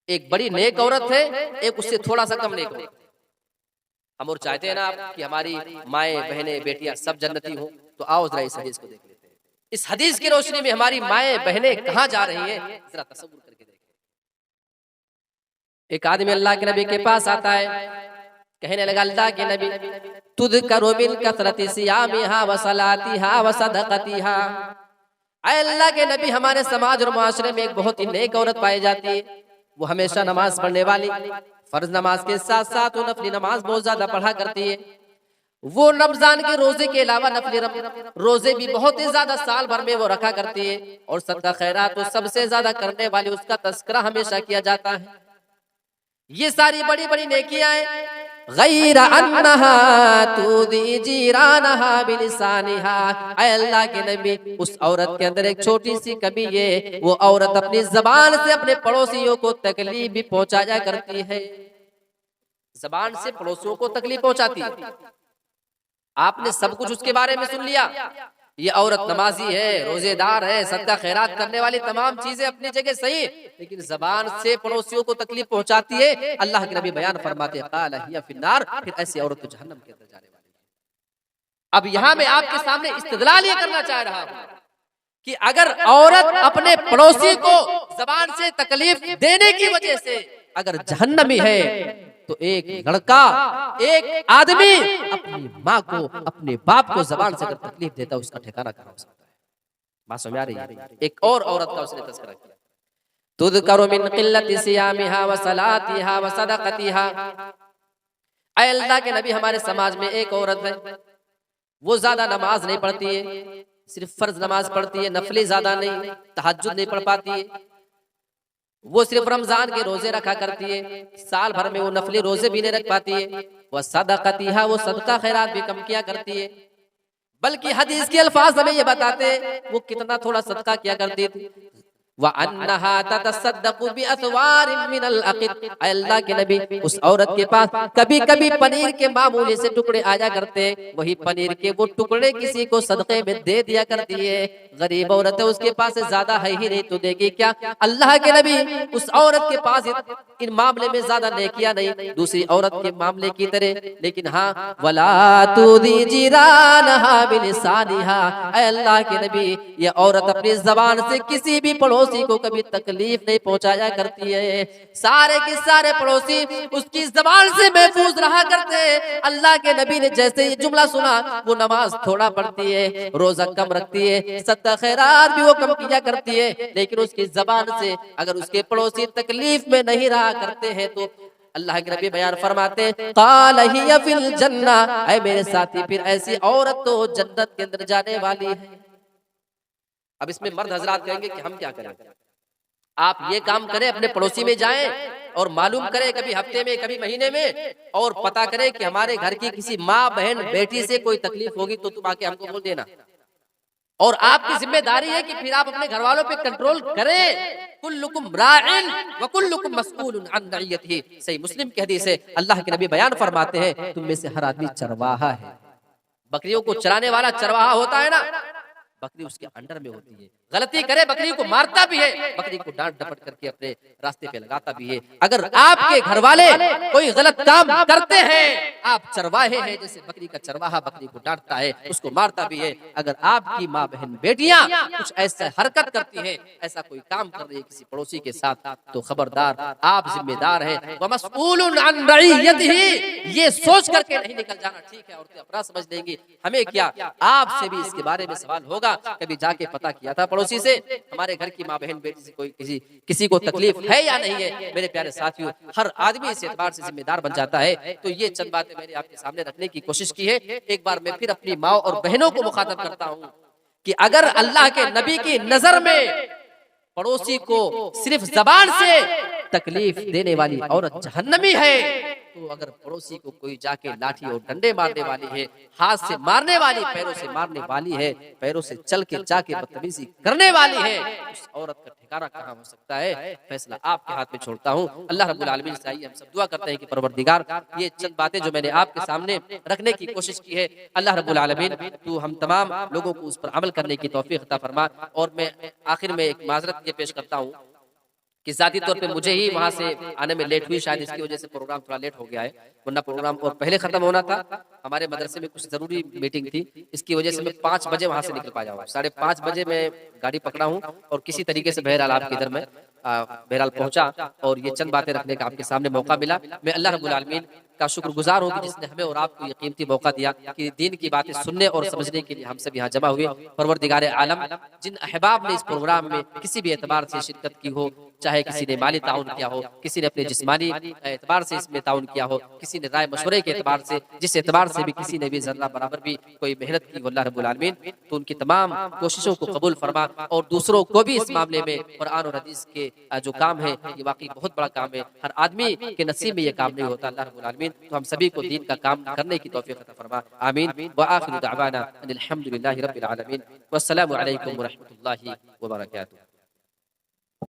एक बड़ी नेक औरत है, एक उससे थोड़ा सा कम नेक औरत। हम और चाहते हैं ना आप कि हमारी माएं बहनें बेटियां सब जन्नती हो, तो आओ जरा इस हदीस को देख लेते हैं। इस हदीस की रोशनी में हमारी माएं बहनें कहां जा रही हैं, जरा तसव्वुर करके देखें। एक आदमी अल्लाह के नबी के पास आता है, कहने लगा अल्लाह के नबी, तुज़करु मिन कसरति सियामिहा व सलातिहा व सदक़तिहा। अल्लाह के नबी, हमारे समाज और माशरे में एक बहुत ही नेक औरत पाई जाती है, वो हमेशा नमाज पढ़ने वाली, फर्ज नमाज के साथ साथ वो नफली नमाज बहुत ज्यादा पढ़ा करती है। वो रमजान के रोजे के अलावा नफली रोजे भी बहुत ही ज्यादा साल भर में वो रखा करती है, और सदका खैरात तो सबसे ज्यादा करने वाली उसका तस्करा हमेशा किया जाता है। ये सारी बड़ी बड़ी नेकियां हैं। गैर अन्नहा तुदी जीरानहा बिलिसानिहा। अल्लाह के नबी, उस औरत के अंदर एक छोटी सी कमी है, वो औरत अपनी जबान से अपने पड़ोसियों को तकलीफ भी पहुंचाया करती है। जबान से पड़ोसियों को तकलीफ पहुंचाती है। आपने सब कुछ उसके बारे में सुन लिया, ये औरत नमाजी है, रोजेदार है, सदका खैरात करने वाली, तमाम चीजें अपनी जगह सही, लेकिन जबान से पड़ोसियों को तकलीफ पहुंचाती है। अल्लाह के नबी बयान फरमाते हैं, क़ाल हिया फिन्नार, फिर ऐसी औरत तो जहन्नम के अंदर जाने वाली है। अब यहाँ मैं आपके सामने इस्तिदलाल ये करना चाह रहा हूँ कि अगर औरत अपने पड़ोसी को जबान से तकलीफ देने की वजह से अगर जहन्नमी है, तो एक लड़का, एक आदमी अपनी माँ को, अपने बाप को जबान से अगर तकलीफ देता है, उसका ठिकाना कहाँ हो सकता है। बात समझ आ रही है? एक और औरत का उसने तज़किरा किया, तुज़करु मिन क़िल्लति सियामिहा व सलातिहा व सदक़तिहा। अल्लाह के नबी, हमारे समाज में एक औरत है, वो ज्यादा नमाज नहीं पढ़ती है, सिर्फ फर्ज नमाज पढ़ती है, नफली ज्यादा नहीं, तहज्जुद नहीं पढ़ पाती है। वो सिर्फ रमजान के रोजे रखा करती है, साल भर में वो नफली रोजे भी नहीं रख पाती है। वह सदक़तिहा, वो सदका खैरात भी कम किया करती है। बल्कि हदीस के अल्फाज हमें ये बताते हैं वो कितना थोड़ा सदका किया करती थी। व अन्नहा ततसद्दक़ु बिअसवारिन मिनल अक़िद। अल्लाह के नबी, उस औरत के पास कभी कभी पनीर के मामूली से टुकड़े आया करते, वही पनीर के वो टुकड़े किसी को सदक़े में दे दिया करती है। गरीब औरत है, उसके पास ज्यादा है ही नहीं, तो देगी क्या? अल्लाह के नबी, उस औरत के पास इन मामले में ज्यादा नेकियां नहीं दूसरी औरत के मामले की तरह, लेकिन हाँ, वला तुदी जिरानहा बिलिसानिहा। अल्लाह के नबी, ये औरत अपनी जबान से किसी भी पड़ोसी को कभी तकलीफ नहीं पहुंचाया करती है। सारे के सारे पड़ोसी उसकी जबान से महफूज रहा करते हैं। अल्लाह के नबी ने जैसे ये जुमला सुना, वो नमाज थोड़ा पढ़ती है, रोजा कम रखती है, सत्ता खैरात भी वो कम किया करती है, लेकिन उसकी जबान से अगर उसके पड़ोसी तकलीफ में नहीं रहा करते हैं तो अल्लाह के नबी बयान फरमाते हैं, क़ाल हिय फिल जन्ना। ऐ मेरे साथी, फिर ऐसी औरत तो जन्नत के अंदर जाने वाली है। अब इसमें मर्द हजरात कहेंगे कि हम क्या करें? आप ये काम करें, अपने पड़ोसी में जाएं और मालूम करें, कभी हफ्ते में कभी महीने में, और पता करें कि हमारे घर की किसी माँ बहन बेटी से कोई तकलीफ होगी तो तुम आके हमको बोल देना। और आपकी जिम्मेदारी है कि फिर आप अपने घर वालों पे कंट्रोल करें। कुल्लुकुम राइन व कुल्लुकुम मस्ऊलुन अन रइयतिही। सही मुस्लिम की हदीस है, अल्लाह के नबी बयान फरमाते हैं, तुम में से हर आदमी चरवाहा है। बकरियों को चराने वाला चरवाहा होता है ना, बकरी उसके अंडर में होती है। गलती करे बकरी को मारता भी है, बकरी को डांट डपट करके अपने रास्ते पे लगाता भी है। अगर आपके घर वाले कोई गलत काम करते हैं, आप चरवाहे हैं, जैसे बकरी का चरवाहा बकरी को डांटता है, उसको मारता भी है। अगर आपकी माँ बहन बेटियां कुछ ऐसा हरकत करती है, ऐसा कोई काम कर रही है किसी पड़ोसी के साथ, तो खबरदार, आप जिम्मेदार हैं। व मस्ऊलुन अन रइयतिही, ये सोच करके नहीं निकल जाना। ठीक है, औरतें अपना समझ लेंगी, हमें क्या, आपसे भी इसके बारे में सवाल होगा। कभी जाके पता किया था पड़ोसी से, हमारे घर की माँ बहन बेटी से कोई किसी को तकलीफ है या नहीं है? मेरे प्यारे साथियों, हर आदमी इस एतबार से जिम्मेदार बन जाता है। तो ये चंद बातें मैंने आपके सामने रखने की कोशिश की है। एक बार मैं फिर अपनी माँ और बहनों को मुखातब करता हूँ कि अगर अल्लाह के नबी की नजर में पड़ोसी को सिर्फ जबान से तकलीफ देने वाली औरत जहन्नमी है, तो अगर पड़ोसी को कोई जाके लाठी और डंडे मारने वाली है, हाथ से मारने वाली, पैरों से मारने वाली है, पैरों से चल के जाके बदतमीजी करने वाली है, उस औरत का ठिकाना कहाँ हो सकता है? फैसला आपके हाथ में छोड़ता हूँ। अल्लाह रब्बुल आलमीन से आइए हम सब दुआ करते हैं कि परवरदिगार, ये चंद बातें जो मैंने आपके सामने रखने की कोशिश की है, अल्लाह रब्बुल आलमीन तू हम तमाम लोगों को उस पर अमल करने की तौफीक अता फरमा। और मैं आखिर में एक माजरत ये पेश करता हूँ कि जाती तौर पे मुझे ही वहां से आने में लेट हुई, शायद इसकी वजह से प्रोग्राम थोड़ा लेट हो गया है, वरना प्रोग्राम और पहले खत्म होना था। हमारे मदरसे में कुछ जरूरी मीटिंग थी, इसकी वजह से मैं 5 बजे वहां से निकल पाया हूँ। 5:30 बजे मैं गाड़ी पकड़ा हूँ और किसी तरीके से बहरहाल आपके इधर में बहरहाल पहुंचा और ये चंद बातें रखने का आपके सामने मौका मिला। मैं अल्लाह रब्बुल आलमीन का शुक्रगुजार हूँ कि जिसने हमें और आपको ये कीमती मौका दिया कि दीन की बातें सुनने और समझने के लिए हम सब यहाँ जमा हुए। परवरदिगार आलम, जिन अहबाब ने इस प्रोग्राम में किसी भी एतबार से शिरकत की हो, चाहे किसी ने माली ताउन किया हो, किसी ने अपने जिस्मानी एतबार से इसमें ताउन किया हो, किसी ने राय मशवरे के एतबार से, जिस एतबार से भी किसी ने भी जर्रा बराबर भी कोई मेहनत की, अल्लाह रब्बुल आलमीन तो उनकी तमाम कोशिशों को कबूल फरमा और दूसरों को भी इस मामले में कुरान और हदीस के जो काम है ये वाकई बहुत बड़ा काम है। हर आदमी के नसीब में ये काम नहीं होता। अल्लाह रब्बुल आलमीन तो हम सभी को दीन का काम करने की तौफीक अता फरमा। आमीन। व आखिरु दअवाना अनिल हम्दुलिल्लाहि रब्बिल आलमीन। वस्सलामु अलैकुम व रहमतुल्लाहि व बरकातुहू।